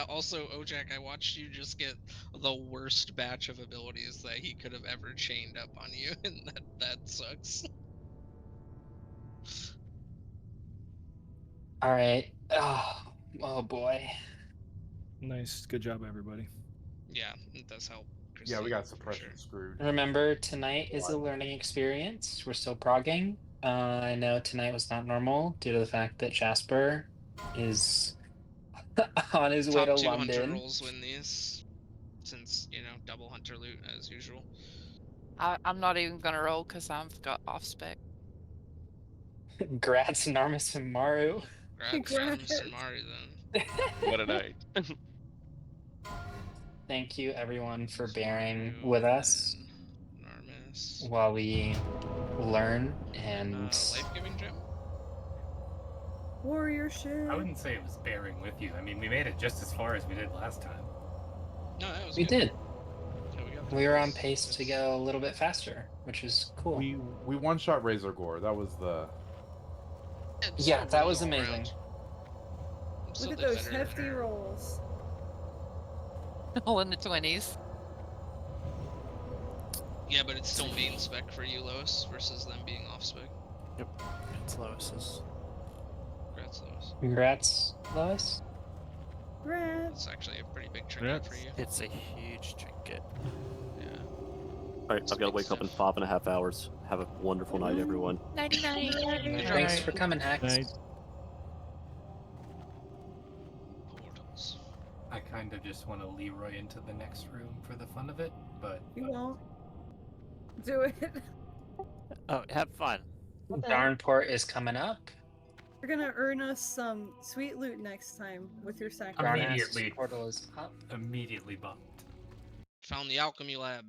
S5: Also, Ojack, I watched you just get the worst batch of abilities that he could have ever chained up on you, and that sucks.
S1: All right. Oh boy.
S7: Nice. Good job, everybody.
S5: Yeah, it does help.
S9: Yeah, we
S5: Christine,
S9: got
S5: for
S9: suppression
S5: sure.
S9: screwed.
S1: Remember, tonight is a learning experience. We're still progging. I know tonight was not normal due to the fact that Jasper is on his way
S5: Top
S1: to
S5: 2 hunter
S1: London.
S5: rolls win these, since double hunter loot as usual.
S4: I'm not even gonna roll because I've got off spec.
S1: Grats, Narmis and Maru.
S5: Congrats, Mr. Mari, then.
S15: What a night.
S1: Thank you, everyone, for bearing
S5: Maru
S1: with us
S5: and Narmis.
S1: while we learn and.
S5: Life-giving gem?
S13: Warrior shit.
S18: I wouldn't say it was bearing with you. I mean, we made it just as far as we did last time.
S5: No, that was
S1: We
S5: good.
S1: did.
S5: Yeah, we got
S1: We were on pace to go a little bit faster, which is cool.
S9: We one-shot Razor Gore. That was the.
S1: Yeah, that was amazing.
S5: around.
S13: Look at those hefty rolls.
S4: All in the 20s.
S5: Yeah, but it's still main spec for you, Lois, versus them being off spec.
S14: Yep, it's Lois's.
S5: Congrats, Lois.
S1: Congrats, Lois.
S5: It's actually a pretty big trinket for you.
S14: It's a huge trinket.
S5: Yeah.
S16: Alright, I've got to wake up in 5.5 hours. Have a wonderful night, everyone.
S4: Nighty-night.
S1: Thanks for coming, Hex.
S5: Portals.
S18: I kind of just want to Leroy into the next room for the fun of it, but
S13: You won't. Do it.
S14: Oh, have fun.
S1: Darnport is coming up.
S13: You're gonna earn us some sweet loot next time with your sacrifice.
S18: immediately
S1: Portal is up.
S18: immediately bumped.
S5: Found the alchemy lab.